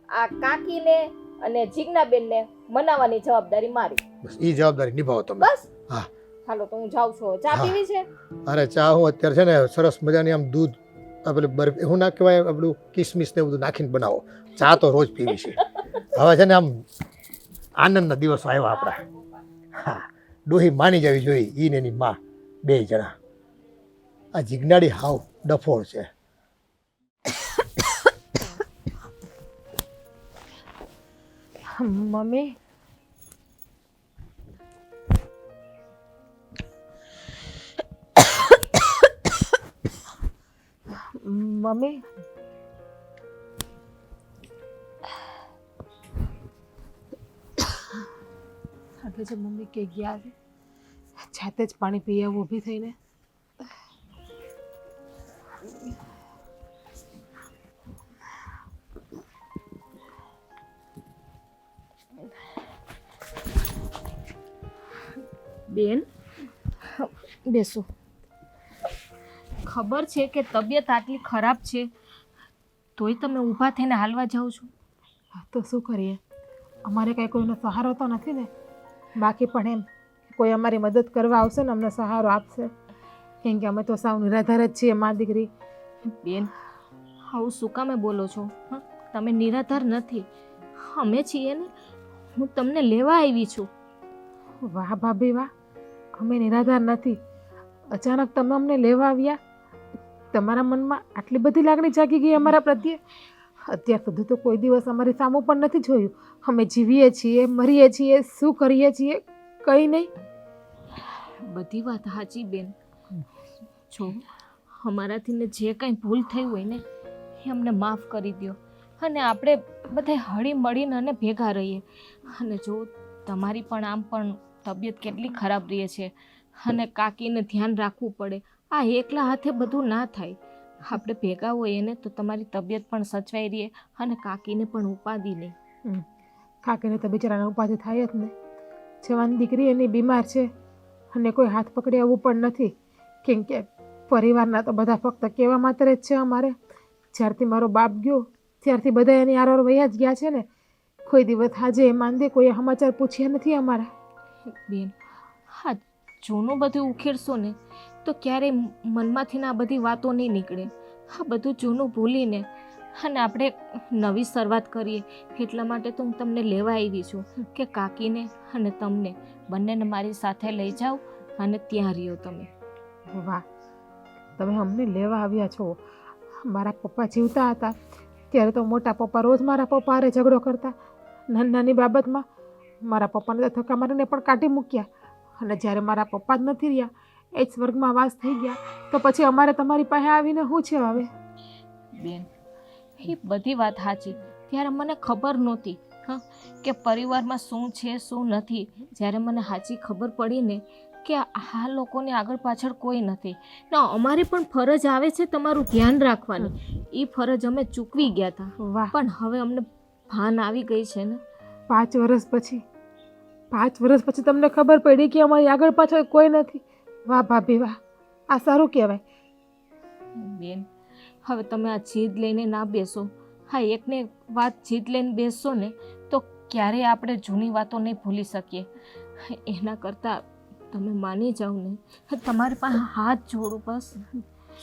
આ કાકીને અને જીજ્ઞાબેનને મનાવવાની જવાબદારી મારી. બસ એ જવાબદારી નિભાવો તમે. બસ હા હાલો તો હું જાઉં છું. ચા હા. પીવી છે? અરે ચા હું અત્યારે છે ને સરસ મજાની આમ દૂધ પેલું બરફ એવું ના કહેવાય, આપણું કિસમિસ ને બધું નાખીને બનાવો. ચા તો રોજ પીવી છે. હવે છે ને આમ આનંદના દિવસો આવ્યા આપણા. હા, ડોહી માની જવી જોઈએ, ઈ ને એની માં બે જણા. આ જીજ્ઞાડી હાવ ડફોળ છે. મમ્મી, મમ્મી, એટલે જે મમ્મી કે ગયા છે જાતે જ પાણી પી આવું ઊભી થઈને. બેન બેસો. ખબર છે કે તબિયત આટલી ખરાબ છે તોય તમે ઊભા થઈને હાલવા જાઓ છો. તો શું કરીએ, અમારે કાંઈ કોઈનો સહારો તો નથી ને. બાકી પણ એમ કોઈ અમારી મદદ કરવા આવશે ને અમને સહારો આપશે, કેમ કે અમે તો સાવ નિરાધાર જ છીએ મા દીકરી. બેન આવું શું કામે બોલો છો? હા, તમે નિરાધાર નથી, અમે છીએ ને. હું તમને લેવા આવી છું. વાહ ભાભી વાહ, અમે નિરાધાર નથી. અચાનક તમે અમને લેવા આવ્યા, તમારા મનમાં આટલી બધી લાગણી જાગી ગઈ અમારા પ્રત્યે. અત્યાર સુધી તો કોઈ દિવસ અમારી સામું પણ નથી જોયું. અમે જીવીએ છીએ, મરીએ છીએ, શું કરીએ છીએ કંઈ નહીં. બધી વાત સાચી બેન. જો અમારાથી ને જે કંઈ ભૂલ થઈ હોય ને એ અમને માફ કરી દો અને આપણે બધા હળી મળીને અને ભેગા રહીએ. અને જો તમારી પણ આમ પણ તબિયત કેટલી ખરાબ રહે છે અને કાકીને ધ્યાન રાખવું પડે. આ એકલા હાથે બધું ના થાય. આપણે ભેગા હોઈએ ને તો તમારી તબિયત પણ સચવાઈ રહે અને કાકીને પણ ઉપાધિ નહીં. કાકીને તો બિચારાને ઉપાધિ થાય જ ને. જવાની દીકરી એની બીમાર છે અને કોઈ હાથ પકડી આવવું પણ નથી, કેમ કે પરિવારના તો બધા ફક્ત કહેવા માત્ર જ છે અમારે. જ્યારથી મારો બાપ ગયો ત્યારથી બધા એની આરોર વયા જ ગયા છે ને. કોઈ દિવસ આજે માંદે કોઈ સમાચાર પૂછ્યા નથી અમારા. બેન હા, જૂનું બધું ઉખેડશો ને તો ક્યારેય મનમાંથી આ બધી વાતો નહીં નીકળે. આ બધું જૂનું ભૂલીને અને આપણે નવી શરૂઆત કરીએ. એટલા માટે તો હું તમને લેવા આવી છું કે કાકીને અને તમને બંનેને મારી સાથે લઈ જાઓ અને ત્યાં રહ્યો તમે. વાહ, તમે અમને લેવા આવ્યા છો. મારા પપ્પા જીવતા હતા ત્યારે તો મોટા પપ્પા રોજ મારા પપ્પા હારે ઝઘડો કરતા નાની નાની બાબતમાં. મારા પપ્પાને તો થકા મારીને પણ કાઢી મૂક્યા. અને જ્યારે મારા પપ્પા જ નથી રહ્યા, એ જ સ્વર્ગમાં વાસ થઈ ગયા, તો પછી અમારે તમારી પાસે આવીને શું છે હવે? બેન એ બધી વાત સાચી. ત્યારે મને ખબર નહોતી હા કે પરિવારમાં શું છે શું નથી. જ્યારે મને સાચી ખબર પડી ને કે આ લોકોને આગળ પાછળ કોઈ નથી ને અમારે પણ ફરજ આવે છે તમારું ધ્યાન રાખવાની, એ ફરજ અમે ચૂકવી ગયા હતા. વાહ, પણ હવે અમને ભાન આવી ગઈ છે ને. 5 વર્ષ પછી તમને ખબર પડી કે અમારી આગળ પાછળ કોઈ નથી. વાહ ભાભી વાહ, આ સારું કહેવાય. બેન હવે તમે આ જીદ લઈને ના બેસો હા એકને એક વાત જીત લઈને બેસશો ને તો ક્યારેય આપણે જૂની વાતો નહીં ભૂલી શકીએ. એના કરતાં તમે માની જાઓ ને, તમારી પાસે હાથ જોડું બસ.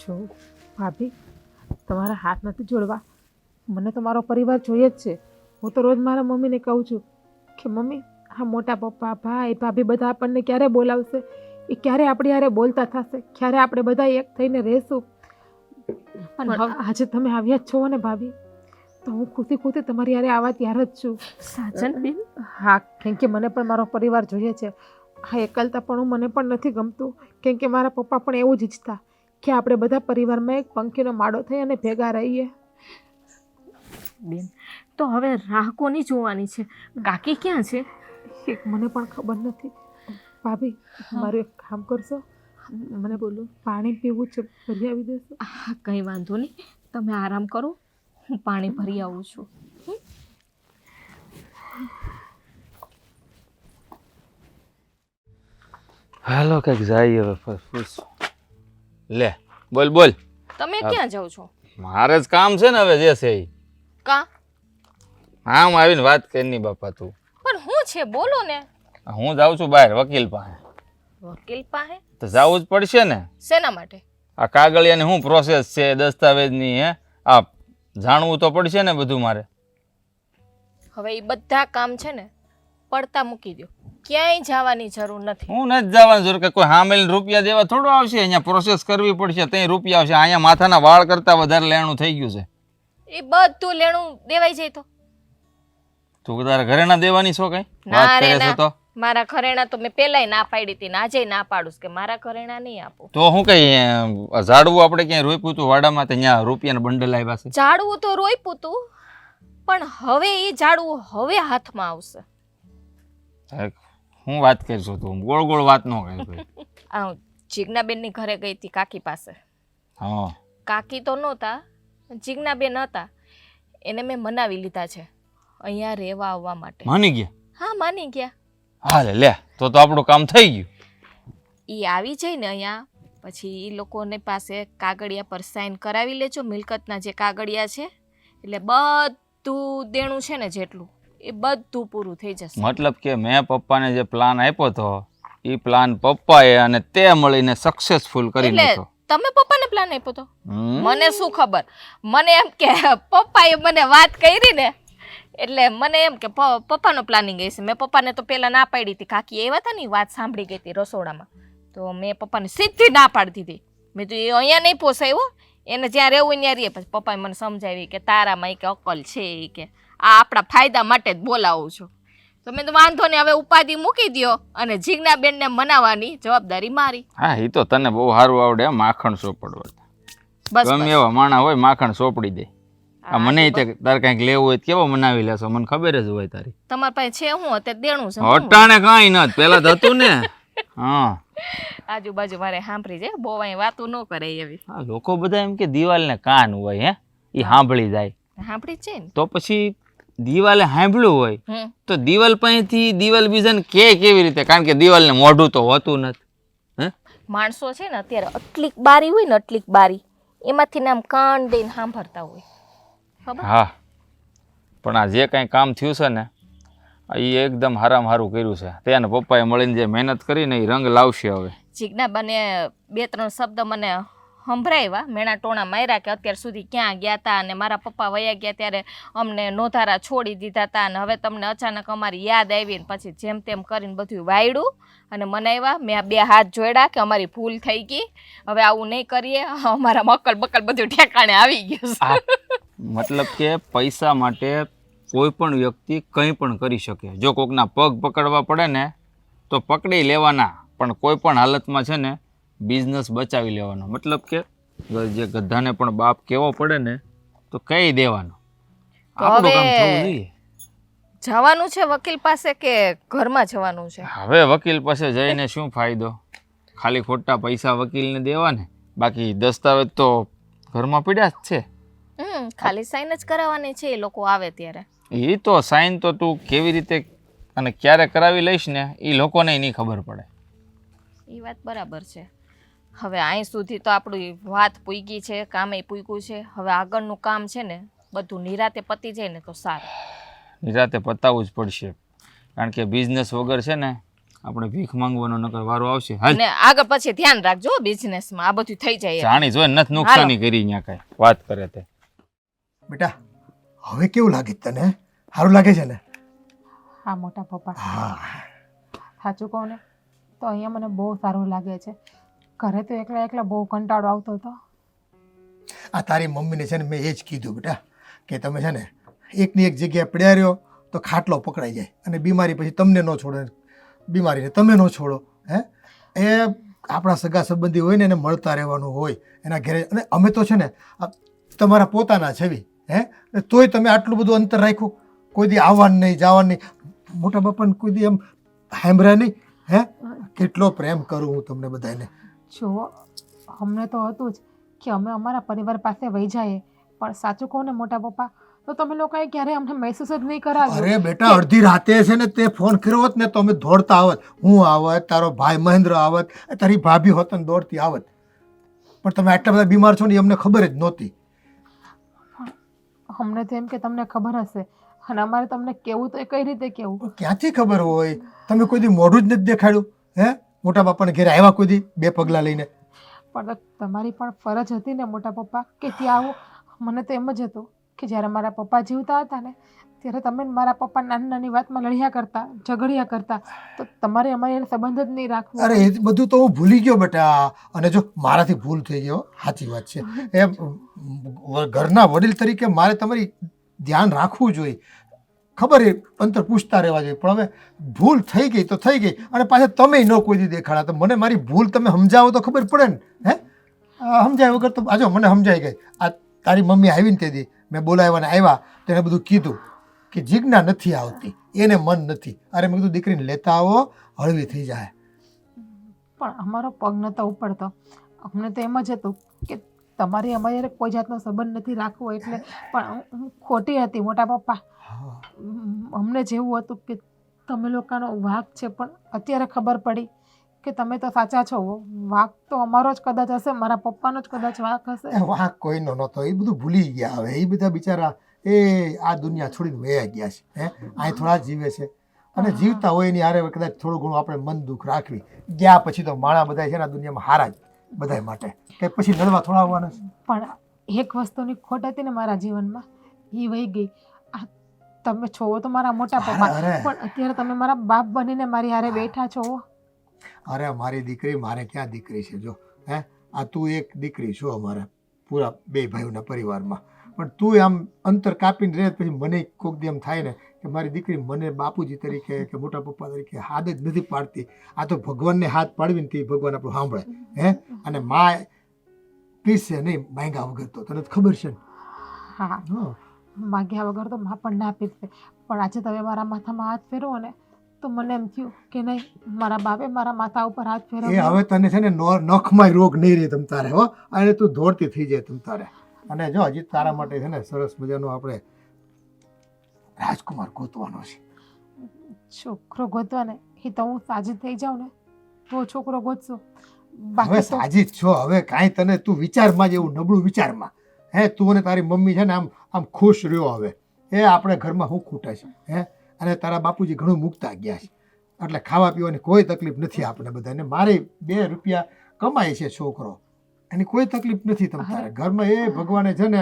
જો ભાભી, તમારા હાથ નથી જોડવા, મને તો મારો પરિવાર જોઈએ જ છે. હું તો રોજ મારા મમ્મીને કહું છું કે મમ્મી, હા મોટા પપ્પા, ભાઈ, ભાભી બધા આપણને ક્યારે બોલાવશે, એ ક્યારે આપણી હારે બોલતા થશે, ક્યારે આપણે બધા એક થઈને રહેશું. અને આજે તમે આવ્યા જ છો ને ભાભી, તો હું ખુશી ખુશી તમારી હારે આવવા તૈયાર જ છું. સાજન બેન, હા, કેમ કે મને પણ મારો પરિવાર જોઈએ છે. હા, એકલતા પણ મને પણ નથી ગમતું, કેમ કે મારા પપ્પા પણ એવું જ ઈચ્છતા કે આપણે બધા પરિવારમાં એક પંખીનો માળો થઈ અને ભેગા રહીએ. બેન તો હવે રાહ કોની જોવાની છે? કાકી ક્યાં છે? મને પણ ખબર નથી. ભાભી, મારું એક કામ કરશો? મને બોલું પાણી પીવું છે, ભરી આવી દેશો? હા કંઈ વાંધો નહીં, તમે આરામ કરો, હું પાણી ભરી આવું છું. હાલો કંઈક જાય હવે. લે બોલ બોલ. તમે ક્યાં જાઓ છો? મારે જ કામ છે ને હવે જે છે એ. કા? હા, હું આવીને વાત કરી બાપા તું. પણ હું છે બોલો ને. હું જાઉં છું બહાર વકીલ પાસે. વકીલ પાસે? તો જવું જ પડશે ને. શેના માટે? આ કાગળિયાની શું પ્રોસેસ છે દસ્તાવેજની, હે આ જાણવું તો પડશે ને બધું મારે. હવે એ બધા કામ છે ને પડતા મૂકી દો, ક્યાંય જવાની જરૂર નથી. હું નથી જવાનું જરૂર કે કોઈ હામેલ રૂપિયા દેવા થોડો આવશે, અહીંયા પ્રોસેસ કરવી પડશે ત્યાં રૂપિયા આવશે. અહીંયા માથાના વાળ કરતા વધારે લેણું થઈ ગયું છે. એ બધું લેણું દેવાઈ જાય તો? તું તારા ઘરે ના દેવાની છો કઈ ના વાત રે કરે છે? ના, તો મારા ઘરેણા તો મેં પેલાય ના પાડી હતી ને આજે ના પાડું કે મારા ઘરેણા નહીં આપો. તો હું કઈ ઝાડવું આપણે ક્યાંય રોપ્યું તું વાડામાં, ત્યાં રૂપિયાના બંડલ આવ્યા છે. ઝાડવું તો રોપ્યું તું, પણ હવે એ ઝાડવું હવે હાથમાં આવશે. હું વાત કરીશું તું ગોળ ગોળ વાત ન કરી ભાઈ. આ જીજ્ઞાબેનની ઘરે ગઈ હતી કાકી પાસે. હા, કાકી તો નહોતા, જીજ્ઞાબેન હતા. એને મેં મનાવી લીધા છે અહીંયા રહેવા આવવા માટે. માની ગયા? હા માની ગયા. હાલે લે, તો આપણું કામ થઈ ગયું. એ આવી જાય ને અહીંયા પછી એ લોકોને પાસે કાગળિયા પર સાઈન કરાવી લેજો, મિલકતના જે કાગળિયા છે, એટલે બધું દેણું છે ને જેટલું એ બધું પૂરું થઈ જશે. મતલબ કે મેં પપ્પાને જે પ્લાન આપ્યો હતો એ પ્લાન પપ્પાએ અને તે મળીને સક્સેસફુલ કરી એટલે નાખ્યો. તમે પપ્પાને પ્લાન આપ્યો તો? મને શું ખબર, મને એમ કે પપ્પાએ મને વાત કરી ને એટલે મને એમ કે પપ્પાનો પ્લાનિંગ હશે. મેં પપ્પાને તો પહેલાં ના પાડી હતી, કાકી એવા હતા ને વાત સાંભળી ગઈ હતી રસોડામાં, તો મેં પપ્પાને સીધી ના પાડી દીધી. મેં તો એ અહીંયા નહીં પોસાયો, એને જ્યાં રહેવું ત્યાં રહીએ. પછી પપ્પાએ મને સમજાવી કે તારામાં કે અકલ છે, એ કે આ આપણા ફાયદા માટે જ બોલાવું છું. તો મેં તો વાંધો નહીં, હવે ઉપાધિ મૂકી દો અને જીજ્ઞાબેનને મનાવવાની જવાબદારી મારી. હા, એ તો તને બહુ સારું આવડે માખણ સોપડવા. બસ ગમે એવા માણા હોય માખણ સોપડી દે. આ મને તારે કંઈક લેવું હોય કેવો મનાવી લેશો, મને ખબર જ હોય તારી. તમારી પાસે છે હું અત્યારે દેણું છે? અટાણે કાંઈ ન પેલા તો હતું ને. હા, આજુબાજુ મારે સાંભળી જાય, બહુ અહીં વાતો ન કરે એવી. હા, લોકો બધા એમ કે દિવાલને કાન હોય, હે એ સાંભળી જાય. સાંભળી છે ને તો પછી દિવાલે સાંભળ્યું હોય તો દિવાલ પાસેથી દિવાલ બીજાને કેવી રીતે? કારણ કે દિવાલને મોઢું તો હોતું નથી. હે માણસો છે ને અત્યારે અટલીક બારી હોય ને, અટલીક બારી એમાંથી ને આમ કાન દઈને સાંભળતા હોય. હા, પણ આ જે કાંઈ કામ થયું છે ને એ એકદમ હારામાં હારું કર્યું છે. તેના પપ્પાએ મળીને જે મહેનત કરીને એ રંગ લાવશે. હવે જીજ્ઞાબાને 2-3 શબ્દ મને સંભળાવ્યા, મેણા ટોણા માર્યા કે અત્યાર સુધી ક્યાં ગયા હતા અને મારા પપ્પા વયા ગયા ત્યારે અમને નોધારા છોડી દીધા હતા અને હવે તમને અચાનક અમારી યાદ આવી ને પછી જેમ તેમ કરીને બધું વાયડું અને મનાવ્યા. મેં 2 હાથ જોડ્યા કે અમારી ભૂલ થઈ ગઈ, હવે આવું નહીં કરીએ, અમારા મક્કલ બક્કલ બધું ઠેકાણે આવી ગયું છે. મતલબ કે પૈસા માટે કોઈ પણ વ્યક્તિ કંઈ પણ કરી શકે. જો કોકના પગ પકડવા પડે ને તો પકડી લેવાના, પણ કોઈ પણ હાલતમાં છે ને બિઝનેસ બચાવી લેવાનો. મતલબ કે જે ગધાને પણ બાપ કેવો પડે ને તો કહી દેવાનો. આપણું કામ થવું જોઈએ. જવાનું છે વકીલ પાસે કે ઘરમાં જવાનું છે? હવે વકીલ પાસે જઈને શું ફાયદો, ખાલી ખોટા પૈસા વકીલને દેવા ને, બાકી દસ્તાવેજ તો ઘરમાં પડ્યા જ છે. ખાલી સાઈન જ કરાવવાની છે એ લોકો આવે ત્યારે. એ તો સાઈન તો તું કેવી રીતે અને ક્યારે કરાવી લઈશ ને એ લોકોને નહીં ખબર પડે. એ વાત બરાબર છે. હવે અહીં સુધી તો આપણી વાત પૂગી છે, કામે પૂગ્યું છે. હવે આગળનું કામ છે ને બધું નિરાતે પતી જાય ને તો સારું. નિરાતે પતાવવું જ પડશે, કારણ કે બિઝનેસ વગર છે ને આપણે ભીખ માંગવાનો નકર વારો આવશે. હાલ અને આગળ પછી ધ્યાન રાખજો બિઝનેસમાં, આ બધું થઈ જાય. જાણી જોઈ નથી નુકસાની કરી અહીંયા કાંઈ વાત કરે તે. બેટા હવે કેવું લાગે છે તને? સારું લાગે છે ને? હા મોટા પપ્પા, હા સાચું કહું ને તો અહીંયા મને બહુ સારું લાગે છે. ઘરે તો એકલા એકલા બહુ કંટાળો આવતો હતો. આ તારી મમ્મીને છે ને મેં એ જ કીધું બેટા કે તમે છે ને એકની એક જગ્યાએ પડ્યા રહ્યો તો ખાટલો પકડાઈ જાય અને બીમારી પછી તમને ન છોડે, બીમારીને તમે ન છોડો. હે એ આપણા સગા સંબંધી હોય ને એને મળતા રહેવાનું હોય એના ઘરે. અને અમે તો છે ને તમારા પોતાના છવી, હે તોય તમે આટલું બધું અંતર રાખ્યું, કોઈ દી આવવાનું નહીં જવાનું નહીં, મોટા બાપાને કોઈ દી એમ સાંભળ્યા નહીં. હે કેટલો પ્રેમ કરું હું તમને બધાને. જુઓ, અમને તો હતું જ કે અમે અમારા પરિવાર પાસે વહી જઈએ, પણ સાચું કહું ને મોટા પપ્પા તો તમે લોકોએ ક્યારેય અમને મહેસૂસ જ નહીં કરાવ્યું. અરે બેટા અડધી રાતે છે ને તે ફોન કર્યો હોત ને તો અમે દોડતા આવત, હું આવત, તારો ભાઈ મહેન્દ્ર આવત, તારી ભાભી હોત ને દોડતી આવત. પણ તમે આટલા બધા બીમાર છો ને એ અમને ખબર જ નહોતી. અમને તો એમ કે તમને ખબર હશે અને અમારે તમને કેવું તો એ કઈ રીતે કેવું? ક્યાંથી ખબર હોય? તમે કોઈ દી મોઢું જ નથી દેખાડ્યું. હે મોટા બાપાને ઘરે આવ્યા કોઈ દી 2 પગલાં લઈને? પણ તમારી પણ ફરજ હતી ને મોટા પપ્પા કે ત્યાં આવું. મને તો એમ જ હતું કે જ્યારે મારા પપ્પા જીવતા હતા ને ત્યારે તમે મારા પપ્પા નાની નાની વાતમાં લડ્યા કરતા, ઝઘડ્યા કરતા, તો તમારે અમારી સંબંધ જ નહીં રાખવો. અરે એ બધું તો હું ભૂલી ગયો બેટા. અને જો મારાથી ભૂલ થઈ ગયો, સાચી વાત છે. એ ઘરના વડીલ તરીકે મારે તમારી ધ્યાન રાખવું જોઈએ. ખબર એ અંતર પૂછતા રહેવા જોઈએ, પણ હવે ભૂલ થઈ ગઈ તો થઈ ગઈ. અને પાછા તમે ન કોઈ દી દેખાડા તો મને મારી ભૂલ તમે સમજાવો તો ખબર પડે ને. હે સમજાય વગર તો આજો મને સમજાઈ ગઈ. આ તારી મમ્મી આવીને તેથી મેં બોલાવ્યાને આવ્યા તો એને બધું કીધું કે જીજ્ઞા નથી આવતી, એને મન નથી. અરે મેં કીધું દીકરીને લેતા આવો, હળવી થઈ જાય. પણ અમારો પગ નહોતો ઉપડતો. અમને તો એમ જ હતું કે તમારી અમારી કોઈ જાતનો સંબંધ નથી રાખવો એટલે. પણ હું ખોટી હતી મોટા પપ્પા. અમને જેવું હતું કે તમે લોકોનો વાંક છે, પણ અત્યારે ખબર પડી કે તમે તો સાચા છો. વાંક તો અમારો જ કદાચ હશે, મારા પપ્પાનો જ કદાચ વાંક હશે. વાંક કોઈનો નહોતો, એ બધું ભૂલી ગયા. હવે એ બધા બિચારા એ આ દુનિયા છોડીને વયા ગયા છે. હે અહીં થોડા જીવે છે અને જીવતા હોય એની હારે કદાચ થોડું ઘણું આપણે મન દુઃખ રાખવી. ગયા પછી તો માણા બધા છે ને આ દુનિયામાં હારા જ બધા માટે, કે પછી લડવા થોડા આવવાના છે. પણ એક વસ્તુની ખોટ હતી ને મારા જીવનમાં, એ વહી ગઈ. તમે છો તો મારા મોટા પપ્પા, પણ અત્યારે તમે મારા બાપ બનીને મારી હારે બેઠા છો. અરે મારી દીકરી, મારે ક્યાં દીકરી છે? જો હે આ તું એક દીકરી છો અમારા પૂરા 2 ભાઈઓના પરિવારમાં, પણ તું આમ અંતર કાપીને રહે પછી મને કોક દી એમ થાય ને કે મારી દીકરી મને બાપુજી તરીકે કે મોટા પપ્પા તરીકે હાથ જ નથી પાડતી. આ તો ભગવાનને હાથ પાડવીને તે ભગવાન આપણું સાંભળે. હે અને મા પીસે નહીં માંગ્યા વગર, તો તને ખબર છે ને? હા, માગ્યા વગર તો મા પણ ના પીશે. પણ આજે તમે મારા માથામાં હાથ ફેરવો ને તો મને એમ થયું કે નહીં, મારા બાપે મારા માથા ઉપર હાથ ફેરવ્યો. એ હવે તને છે ને નખમાં રોગ નહીં રહે તમ તારે. હો અને તું દોડતી થઈ જાય તમ તારે. અને જો હજી તારા માટે છે ને સરસ મજાનો આપણે રાજકુમાર ગોતવાનો છે. છોકરો ગોતવા ને એ તો હું સાજી થઈ જાઉં ને તો છોકરો ગોતશું. હવે બાકી તો સાજી જ છો. હવે કાંઈ તને તું વિચારમાં જ એવું નબળું વિચારમાં. હે તું અને તારી મમ્મી છે ને આમ ખુશ રહ્યો. હવે એ આપણે ઘરમાં શું ખૂટે છે? હે અને તારા બાપુજી ઘણું મૂકતા ગયા છે એટલે ખાવા પીવાની કોઈ તકલીફ નથી આપણે બધાને. મારે 2 રૂપિયા કમાય છે છોકરો, એની કોઈ તકલીફ નથી તમ તારે. ઘરમાં એ ભગવાને છે ને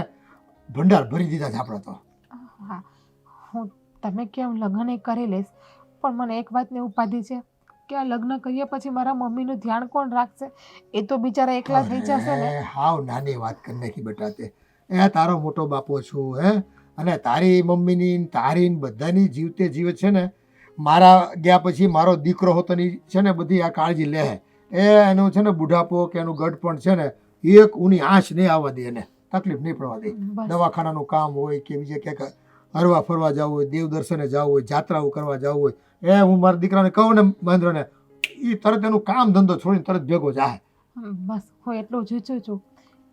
ભંડાર ભરી દીધા છે આપણે તો. હા, હું તમે કેમ લગ્ન કરી લઈશ, પણ મને એક વાતની ઉપાધિ છે કે આ લગ્ન કર્યા પછી મારા મમ્મીનું ધ્યાન કોણ રાખશે? એ તો બિચારા એકલા થઈ જશે ને. હાવ નાની વાત કરી નાખી બેટા તે. એ તારો મોટો બાપો છું. હે અને તારી મમ્મીની તારી બધાની જીવતે જીવ છે ને, મારા ગયા પછી મારો દીકરો હતો ને છે ને બધી આ કાળજી લે. એનું છે ને બુઢાપો કે એનું ગઢપણ છે ને એક ઊની આંચ નહીં આવવા દે, એને તકલીફ નહીં પડવા દે. દવાખાનાનું કામ હોય કે બીજે ક્યાંક હરવા ફરવા જવું હોય, દેવ દર્શને જવું હોય, જાત્રાઓ કરવા જવું હોય, એ હું મારા દીકરાને કહું ને મહેન્દ્રને, એ તરત એનું કામ ધંધો છોડીને તરત ભેગો જાય. બસ હું એટલું જ ઈચ્છું છું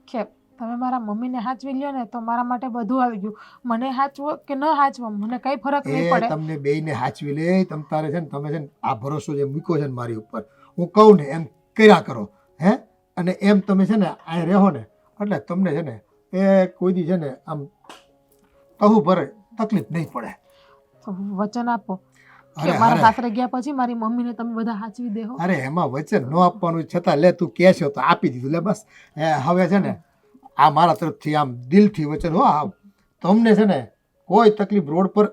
કે તમે મારા મમ્મીને હાચવી લ્યો ને તો મારા માટે બધું આવી ગયું. મને હાચવો કે ન હાચવો મને કઈ ફરક નહીં પડે. તમને બેયને હાચવી લે. તમ તારે છે ને તમે છે ને આ ભરોસો જે મૂક્યો છે ને મારી ઉપર, હું કહું ને એમ કર્યા કરો. હે અને એમ તમે છે ને અહીં રહો ને એટલે તમને છે ને એ કોઈ દી છે ને આમ તહુ ભરે તકલીફ નહીં પડે. તો વચન આપો કે અરે મારા અરે સાસરે ગયા પછી મારી મમ્મીને તમે બધા સાચવી દેહો. અરે એમાં વચન ન આપવાનું છતાં લે તું કહે છે તો આપી દીધું લે બસ. હવે છે ને આ મારા તરફથી આમ દિલથી વચન હો. આ તમને છે ને કોઈ તકલીફ રોડ પર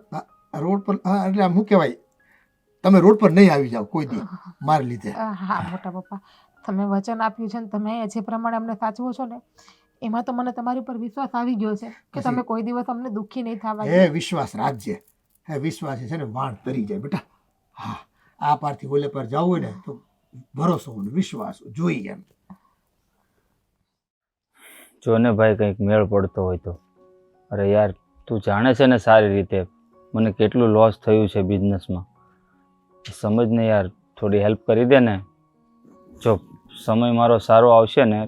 એટલે આમ શું કહેવાય, તમે રોડ પર નહીં આવી જાઓ કોઈ દી મારા લીધે. હા મોટા પપ્પા, તમે વચન આપ્યું છે ને તમે જે પ્રમાણે અમને સાચવો છો ને એમાં તો મને તમારી ઉપર વિશ્વાસ આવી ગયો છે કે તમે કોઈ દિવસ અમને દુઃખી નહીં થવા દો. હે વિશ્વાસ રાખજે. હે વિશ્વાસ છે ને વાણ તરી જાય બેટા. હા, આ પારથી ઓલે પર જવું હોય ને તો ભરોસો હોય, વિશ્વાસ જોઈએ એમ. જો ને ભાઈ કંઈક મેળ પડતો હોય તો. અરે યાર તું જાણે છે ને સારી રીતે મને કેટલું લોસ થયું છે બિઝનેસમાં. સમજ ને યાર, થોડી હેલ્પ કરી દે ને. જો સમય મારો સારો આવશે ને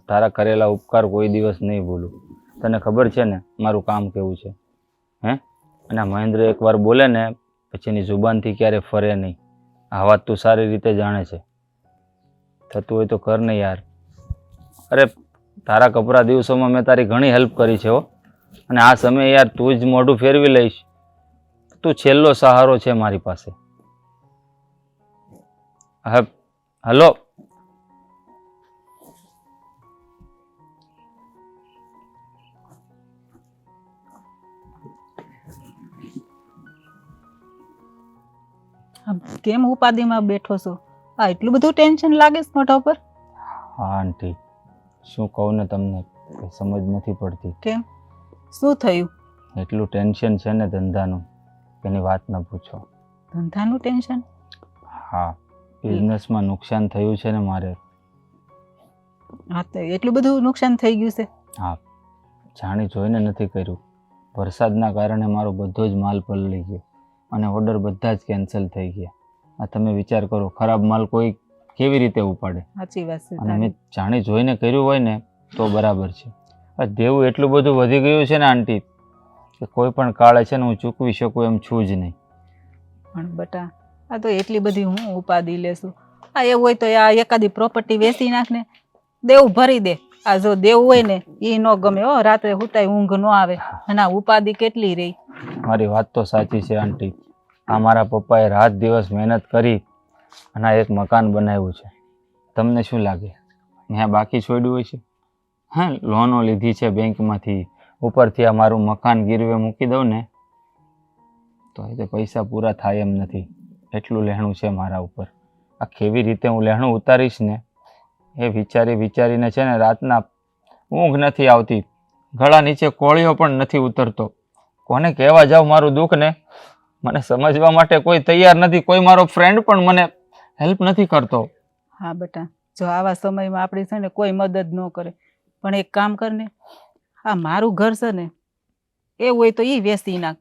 તારા કરેલા ઉપકાર કોઈ દિવસ નહીં ભૂલું. તને ખબર છે ને મારું કામ કેવું છે હે. અને મહેન્દ્ર એકવાર બોલે ને પછી એની જુબાનથી ક્યારે ફરે નહીં. આ વાત તું સારી રીતે જાણે છે. થતું હોય તો કર ને યાર. અરે તારા કપરા દિવસોમાં મેં તારી ઘણી હેલ્પ કરી છે હો. અને આ સમયે યાર તું જ મોઢું ફેરવી લઈશ. તું છેલ્લો સહારો છે મારી પાસે. હલો કેમ ઉપાધિમાં બેઠો છો? આ એટલું બધું ટેન્શન લાગે છે મોઢા પર? હા આંટી, શું કહું ને તમને, કંઈ સમજ નથી પડતી. કેમ, શું થયું? એટલું ટેન્શન છે ને ધંધાનું એની વાત ન પૂછો. ધંધાનું ટેન્શન? હા, બિઝનેસમાં નુકસાન થયું છે ને મારે. હા તો એટલું બધું નુકસાન થઈ ગયું છે? હા, જાણી જોઈને નથી કર્યું. વરસાદના કારણે મારો બધો જ માલ પલળી ગયો અને ઓર્ડર બધા જ કેન્સલ થઈ ગયા. આ તમે વિચાર કરો, ખરાબ માલ કોઈ કેવી રીતે ઉપાડે? સાચી વાત છે. અને મેં જાણી જોઈને કર્યું હોય ને તો બરાબર છે. આ દેવું એટલું બધું વધી ગયું છે ને આંટી કે કોઈ પણ કાળે છે ને હું ચૂકવી શકું એમ છું જ નહીં. પણ બટા, આ તો એટલી બધી હું ઉપાધિ લેશું? આ એવું હોય તો આ એકાદી પ્રોપર્ટી વેચી નાખ ને, દેવું ભરી દે. આ જો દેવું હોય ને એ ન ગમે હો, રાત્રે હુતાય ઊંઘ ન આવે. અને આ ઉપાધિ કેટલી રહી. મારી વાત તો સાચી છે આંટી. આ મારા પપ્પાએ રાત દિવસ મહેનત કરી અને આ એક મકાન બનાવ્યું છે. તમને શું લાગે મેં આ બાકી છોડ્યું હોય છે? હા, લોનો લીધી છે બેંકમાંથી, ઉપરથી આ મારું મકાન ગીરવે મૂકી દઉં ને તો એ પૈસા પૂરા થાય એમ નથી. એટલું લહેણું છે મારા ઉપર. આ કેવી રીતે હું લહેણું ઉતારીશ ને એ વિચારીને છે ને રાતના ઊંઘ નથી આવતી. ગળા નીચે કોળિયો પણ નથી ઉતરતો. કોને કહેવા જાઉં મારું દુઃખ ને મને સમજવા માટે કોઈ તૈયાર નથી. કોઈ મારો ફ્રેન્ડ પણ મને હેલ્પ નથી કરતો. હા બેટા, જો આવા સમયમાં આપણી છે ને કોઈ મદદ ન કરે, પણ એક કામ કર ને, હા મારું ઘર છે ને એવું હોય તો એ વેચી નાખ.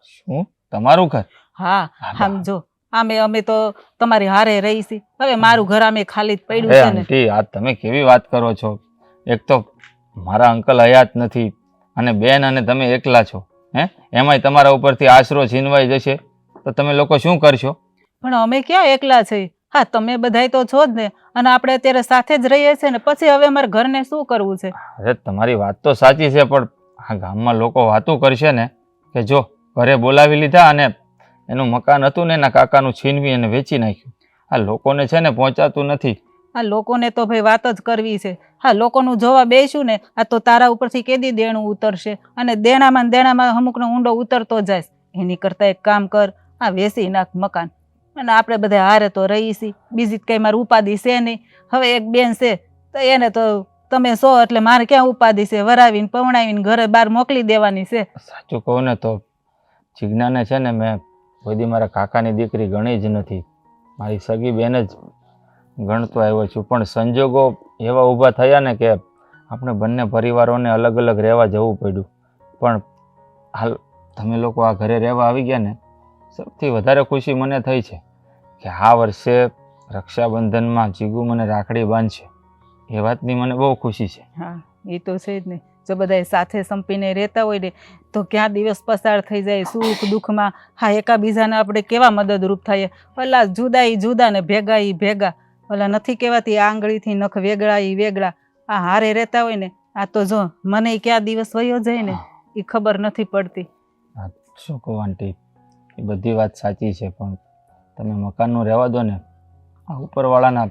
શું તમારું ઘર? હા, આમ જો અમે તો તમારી હારે રહી છી. હવે મારું ઘર અમે ખાલી જ પડ્યું છે ને. આંટી, આ તમે કેવી વાત કરો છો? એક તો મારા અંકલ હયાત નથી અને બેન અને તમે એકલા છો. હે, એમાંય તમારા ઉપરથી આશરો છીનવાઈ જશે તો તમે લોકો શું કરશો? પણ અમે ક્યાં એકલા છીએ? હા તમે બધાય તો છો જ ને. અને આપણે અત્યારે સાથે જ રહીએ છીએ ને, પછી હવે અમારે ઘરને શું કરવું છે? અરે તમારી વાત તો સાચી છે, પણ આ ગામમાં લોકો વાતું કરશે ને કે જો ઘરે બોલાવી લીધા અને એનું મકાન હતું ને એના કાકાનું છીનવી અને વેચી નાખ્યું. આ લોકોને છે ને પહોંચાતું નથી. આ લોકોને તો ભાઈ વાત જ કરવી છે. હા, લોકોનું જોવા બેસ્યું ને આ તો તારા ઉપરથી કેદી દેણું ઉતરશે, અને દેણામાં અમુકનો ઊંડો ઉતરતો જાય. એની કરતાં એક કામ કર, આ વેચી નાખ મકાન, અને આપણે બધા હારે તો રહી છીએ. બીજી કંઈ મારી ઉપાધિ છે નહીં. હવે એક બેન છે તો એને તો તમે સો એટલે મારે ક્યાં ઉપાધિ છે? વરાવીને પવણાવીને ઘરે બહાર મોકલી દેવાની છે. સાચું કહું ને તો જિજ્ઞાને છે ને મેં કોઈ દી મારા કાકાની દીકરી ગણી જ નથી. મારી સગી બેન જ ગણતો આવ્યો છું. પણ સંજોગો એવા ઊભા થયા ને કે આપણે બંને પરિવારોને અલગ અલગ રહેવા જવું પડ્યું. પણ હાલ તમે લોકો આ ઘરે રહેવા આવી ગયા ને, સૌથી વધારે ખુશી મને થઈ છે કે આ વર્ષે રક્ષાબંધનમાં જીગુ મને રાખડી બાંધશે. એ વાતની મને બહુ ખુશી છે. હા એ તો છે જ ને. જો બધા સાથે સંપીને રહેતા હોય ને તો ક્યાં દિવસ પસાર થઈ જાય સુખ દુઃખમાં. હા, એકાબીજાને આપણે કેવા મદદરૂપ થઈએ. ઓલા જુદા ને ભેગા. ઓલા નથી કહેવાતી આંગળીથી નખ વેગળા. આ હારે રહેતા હોય ને, આ તો જો મને ક્યાં દિવસ વયો જાય ને એ ખબર નથી પડતી. હા, શું કહું આંટી, એ બધી વાત સાચી છે, પણ તમે મકાનનું રહેવા દો ને. આ ઉપરવાળાના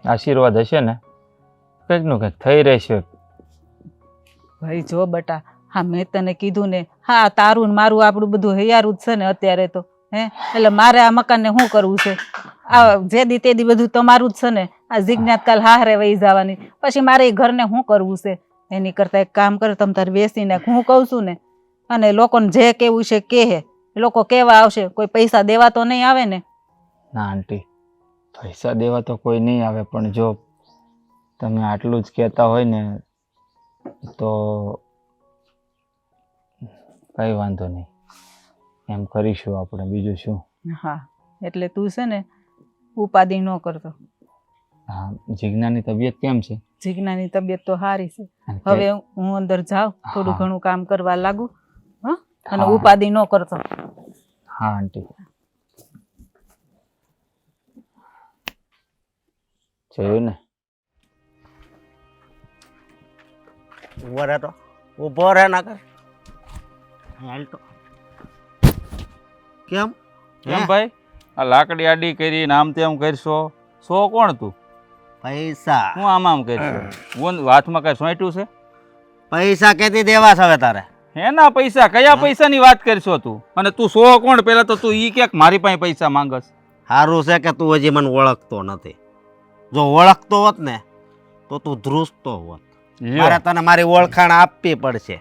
આશીર્વાદ હશે ને, કંઈકનું કંઈક થઈ રહેશે. ભાઈ જો બટા, હા મેં તને કીધું ને, હા તારું ને મારું આપણું બધું હૈયારું જ છે ને અત્યારે તો, હે એટલે મારે આ મકાનને શું કરવું છે? આ જે દી તે દી બધું તમારું જ છે ને. આ જિજ્ઞાત કાલ હારે વહી જવાની, પછી મારે એ ઘરને શું કરવું છે? એની કરતા એક કામ કરો, તમે તારે બેસીને હું કહું છું ને, અને લોકોને જે કેવું છે કે લોકો કેવા આવશે, કોઈ પૈસા દેવા તો નહીં આવે ને? ના આંટી, પૈસા દેવા તો કોઈ નહીં આવે, પણ જો તમે આટલું જ કહેતા હોય ને તો કંઈ વાંધો નહીં, એમ કરીશું આપણે, બીજું શું. હા એટલે તું છે ને ઉપાધિ ન કરતો. હા, જીજ્ઞાની તબિયત કેમ છે? જીજ્ઞાની તબિયત તો સારી છે. અને હવે હું અંદર જાઉં, થોડું હા. ઘણું કામ કરવા લાગુ, હા, અને હા. ઉપાધિ ન કરતો. હા આંટી, જોયું ને. ઉભો રહે તો, ઉભો રહે ના કર. હાલ તો કેમ કેમ ભાઈ, આ લાકડી આડી કરી ને આમ તેમ કરશો? સો કોણ તું? પૈસા હું આમ કરશો? હું હાથમાં કઈ સોંટ્યું છે? પૈસા કેથી દેવા છે હવે તારે? હેના પૈસા? કયા પૈસાની વાત કરશો તું? અને તું સો કોણ? પેલા તો તું ઈ ક્યાંક મારી પાસે પૈસા માંગસ. સારું છે કે તું હજી મને ઓળખતો નથી. જો ઓળખતો હોત ને તો તું ધ્રુસતો હોત. મારે તને મારી ઓળખાણ આપવી પડશે.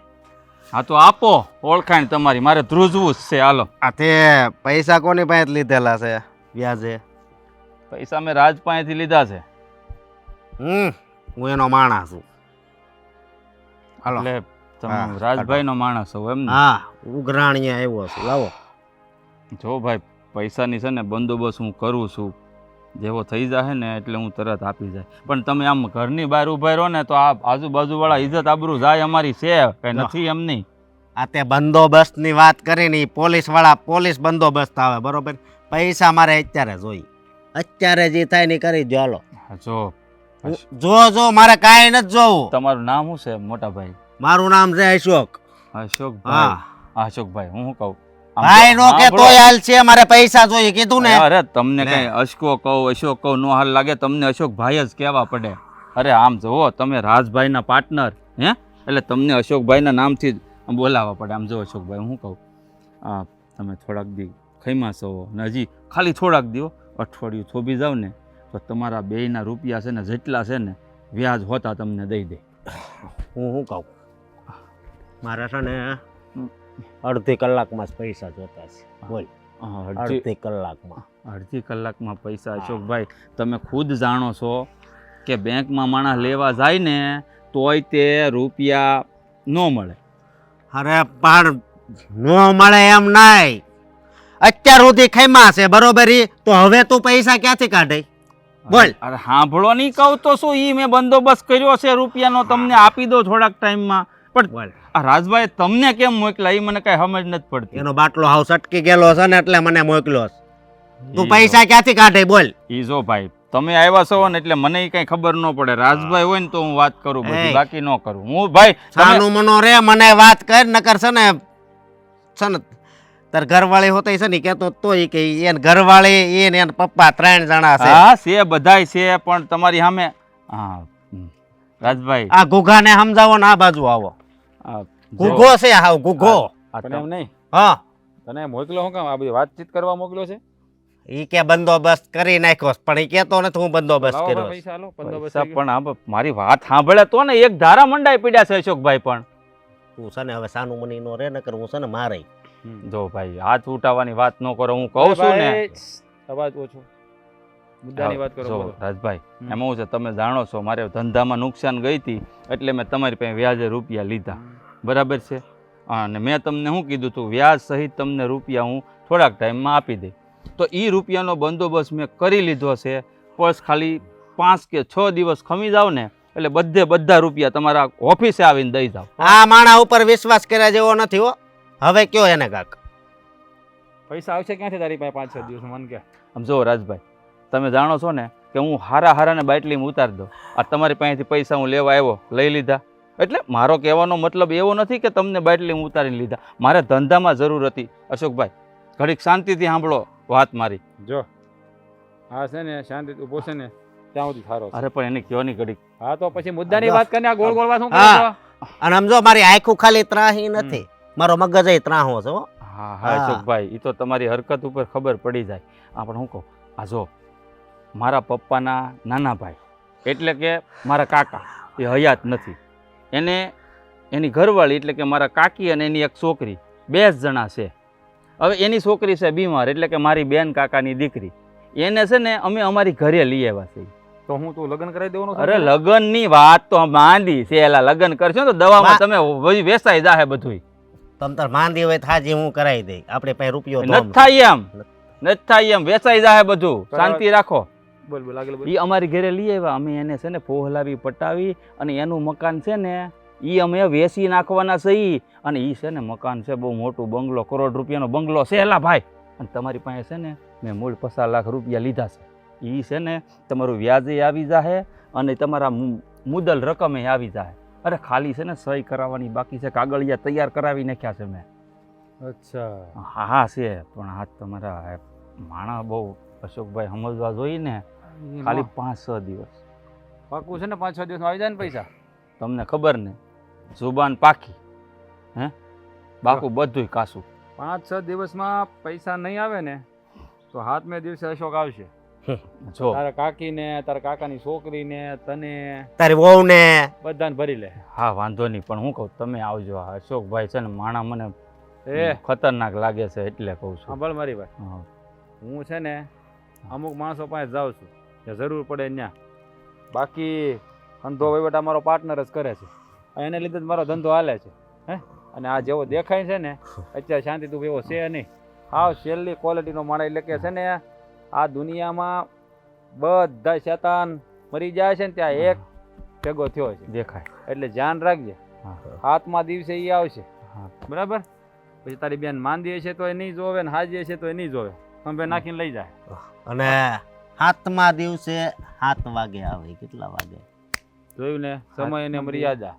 હા તો આપો ઓળખાણ તમારી, મારે ધ્રુજવું જ છે. હાલો. આ તે પૈસા કોની પાસે લીધેલા છે વ્યાજે? પૈસા મેં રાજ પાસેથી લીધા છે. હું એનો માણસ છું. હાલો. એટલે હા, તમે રાજભાઈનો માણસ છો એમ ને? હા, ઉઘરાણીએ આવ્યો છું. લાવો. જો ભાઈ, પૈસાની છે ને બંદોબસ્ત હું કરું છું. જેવો થઈ જાય ને એટલે હું તરત આપી જાય. પણ તમે આમ ઘરની બહાર ઉભા રહો ને તો આ આજુબાજુવાળા ઇજ્જત આબરૂ જાય અમારી છે, કઈ નથી એમ નહીં. આ તે બંદોબસ્તની વાત કરીને પોલીસ વાળા પોલીસ બંદોબસ્ત આવે, બરોબર? પૈસા મારે અત્યારે જોઈ, અત્યારે જે થાય ને કરી દો. હાલો. જો જો મારે કાંઈ નથી જોવું. તમારું નામ શું છે મોટા ભાઈ? મારું નામ છે અશોક. અશોકભાઈ. હા, અશોકભાઈ, હું કહું ભાઈ નો કે તોય હાલ છે, મારે પૈસા જોઈએ કીધું ને. અરે તમને લે. કઈ અશકો કહું અશોક કહું નો હાલ લાગે, તમને અશોકભાઈ જ કહેવા પડે. અરે આમ જુઓ, તમે રાજભાઈના પાર્ટનર, હે, એટલે તમને અશોકભાઈના નામથી જ બોલાવવા પડે. આમ જો અશોકભાઈ, હું કહું, તમે થોડાક દી ખૈમા છો ને, હજી ખાલી થોડાક દિવસ અઠવાડિયું થોભી જાવ ને તો તમારા બેયના રૂપિયા છે ને જેટલા છે ને વ્યાજ હોતા તમને દઈ દે. હું કહું, મારે છે ને અડધી કલાકમાં જ પૈસા જોતા છે. બોલ. અડધી કલાકમાં. અડધી કલાકમાં પૈસા? અશોકભાઈ, તમે ખુદ જાણો છો કે બેંકમાં માણસ લેવા જાય ને તોય તે રૂપિયા ન મળે. અરે પણ નો મળે એમ નહીં. અત્યાર સુધી ખૈમા છે, બરોબર? તો હવે તું પૈસા ક્યાંથી કાઢે? બોલ. અરે સાંભળો નહીં કહું તો શું, ઈ મેં બંદોબસ્ત કર્યો છે રૂપિયાનો, તમને આપી દો થોડાક ટાઈમમાં. પણ બોલ. આ રાજભાઈ તમને કેમ મોકલા એ મને કઈ સમજ નથી પડતી. એનો બાટલો હાવ સટકી ગયેલો છે ને એટલે મને મોકલ્યો છે. તું પૈસા ક્યાંથી કાઢે? બોલ. ઈ જો ભાઈ, તમે આવ્યા છો ને એટલે મને કઈ ખબર ન પડે. રાજભાઈ હોય ને તો હું વાત કરું બધી, બાકી ન કરું હું. ભાઈ સાનું મનો રે, મને વાત કર, નકર છે ને તાર ઘરવાળી હોતી છે ને કેતો તોય કે એને ઘરવાળી એને પપ્પા 3 જણા છે. હા છે, બધાય છે, પણ તમારી સામે. હા રાજભાઈ, આ ગુઘાને સમજાવો ને આ બાજુ આવો. ગુઘો છે, હાવ ગુઘો. પણ એમ નહીં, હા, તને મોકલ્યો હું કામ? આ બધી વાતચીત કરવા મોકલ્યો છે? ઈ કે બંદોબસ્ત કરી નાખ્યો છે, પણ ઈ કેતો નથી હું બંદોબસ્ત કર્યો છે. પૈસા પણ મારી વાત સાંભળે તો ને, એક ધારા મંડાઈ પડ્યા છે અશોકભાઈ. પણ તું છે ને હવે સાનું મની નો રે, નકર હું છે ને મારે. જો ભાઈ, હાથ ઉઠાવવાની વાત ન કરો, હું કહું છું ને. અવાજ ઓછો, મુદ્દાની વાત કરો. જો બોલો. રાજભાઈ, એમાં હું છે, તમે જાણો છો મારે ધંધામાં નુકસાન ગઈ હતી એટલે મેં તમારી પાસે વ્યાજે રૂપિયા લીધા, બરાબર છે? અને મેં તમને શું કીધું હતું, વ્યાજ સહિત તમને રૂપિયા હું થોડાક ટાઈમમાં આપી દઈ. તો એ રૂપિયાનો બંદોબસ્ત મેં કરી લીધો છે. બસ ખાલી 5 કે 6 દિવસ ખમી જાવ ને એટલે બધા રૂપિયા તમારા ઓફિસે આવીને દઈ જાવ. આ માણા ઉપર વિશ્વાસ કર્યા જેવો નથી હો. હવે કયો એને કાક પૈસા આવશે ક્યાંથી તારી પાસે 5-6 દિવસ? મન કે આમ જો રાજભાઈ, તમે જાણો છો ને કે હું હારાને બાટલીમાં ઉતારી દઉં. આ તમારી પાસેથી પૈસા હું લેવા આવ્યો, લઈ લીધા. એટલે મારો કહેવાનો મતલબ એવો નથી કે તમને બાટલી હું ઉતારીને લીધા, મારે ધંધામાં જરૂર હતી. અશોકભાઈ ઘડીક શાંતિથી સાંભળો વાત મારી. જો હા છે ને શાંતિ ઊભો છે ને ત્યાં સુધી સારો છે. અરે પણ એને કયો નહીં ઘડીક. હા તો પછી મુદ્દાની વાત કરીને આ ગોળ ગોળ વાત શું કરો હા. છો? અને સમજો મારી આંખું ખાલી ત્રાહી નથી, મારો મગજ ત્રાહો છે હો. હા હા અશોકભાઈ, એ તો તમારી હરકત ઉપર ખબર પડી જાય. આ પણ હું કહું, આ જો મારા પપ્પાના નાના ભાઈ એટલે કે મારા કાકા એ હયાત નથી. એને એની ઘરવાળી એટલે કે મારા કાકી અને એની એક છોકરી 2 જ જણા છે. હવે એની છોકરી છે બીમાર એટલે કે મારી બેન કાકાની દીકરી, એને છે ને અમે અમારી ઘરે લઈ આવ્યા છીએ. તો હું તું લગ્ન કરાવી દેવાનો અરે લગ્નની વાત તો માંડી છે, એલા લગ્ન કરશો તો દવામાં તમે વેસાઈ જાહે બધું. તમ તાર માંદી હોય થાજી હું કરાવી દઈ, આપણે પાસે રૂપિયો તો નથી થાય એમ વેસાઈ જાહે બધું. શાંતિ રાખો. બોલ બોલ આગળ બોલ. એ અમારી ઘરે લઈ આવ્યા, અમે એને છે ને પોહલાવી પટાવી અને એનું મકાન છે ને એ અમે વેચી નાખવાના છે. અને એ છે ને મકાન છે બહુ મોટું, બંગલો, કરોડ રૂપિયાનો બંગલો છે એલા ભાઈ. અને તમારી પાસે છે ને મેં મૂળ 50 લાખ રૂપિયા લીધા છે. એ છે ને તમારું વ્યાજે આવી જાહે અને તમારા મુદલ રકમે આવી જાહે. અરે ખાલી છે ને સહી કરાવવાની બાકી છે, કાગળિયા તૈયાર કરાવી નાખ્યા છે મેં. અચ્છા હા હા છે, પણ આ તમારા માણા બહુ અશોકભાઈ સમજવા જોઈએ ને. ખાલી 5-6 દિવસ પાકું છે ને 5-6 દિવસમાં આવી જાય ને પૈસા? તમને ખબર ને, જુબાન પાકી હે બાકુ બધુંય કાસું. 5-6 દિવસમાં પૈસા નહીં આવે ને તો 7મે દિવસે અશોક આવશે. જો તારા કાકીને, તારા કાકાની છોકરીને, તને, તારી વહુ ને બધાને ભરી લે. હા વાંધો નહીં, પણ હું કહું તમે આવજો. આ અશોકભાઈ છે ને માણા મને એ ખતરનાક લાગે છે એટલે કહું છું. સાંભળ મારી વાત, હા. હું છે ને અમુક માણસો પાસે જાઉં છું જે જરૂર પડે ત્યાં. બાકી ધંધો વહીવટ મારો પાર્ટનર જ કરે છે, એને લીધે જ મારો ધંધો હાલે છે. હે અને આ જેવો દેખાય છે ને અત્યારે શાંતિ તું એવો છે નહીં. હાવ છેલ્લી ક્વોલિટીનો માણસ. એટલે કે છે ને આ દુનિયામાં બધા શેતાન મરી જાય છે ને ત્યાં એક ભેગો થયો છે દેખાય. એટલે ધ્યાન રાખજે. હા 7મા દિવસે એ આવશે, હા બરાબર? પછી તારી બેન માંદી હશે તો એ નહીં જોવે ને હાજી હશે તો એ નહીં જોવે, ખંભે નાખીને લઈ જાય. અને 7મા દિવસે 7 વાગે આવે. કેટલા વાગે જોયું ને? સમય અને મર્યાદા.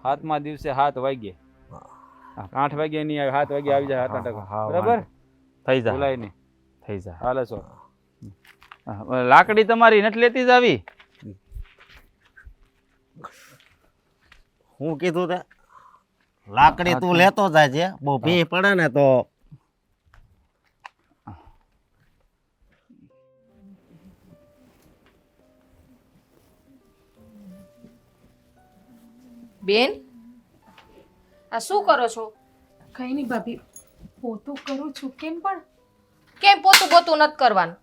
7મા દિવસે 7 વાગે, 8 વાગે નહીં આવે, 7 વાગે આવી જાય. 7 બરાબર? થઈ જાય, ભૂલાય નહીં. થઈ જાય. હાલે છો. લાકડી તમારી નથી લેતી જ આવી. હું કીધું તે લાકડી તું લેતો જાય છે, બહુ ભી પડે ને તો. બેન આ શું કરો છો? કંઈ નહીં ભાભી, પોતું કરું છું. કેમ પણ? કેમ પોતું બોતું નથી કરવાનું?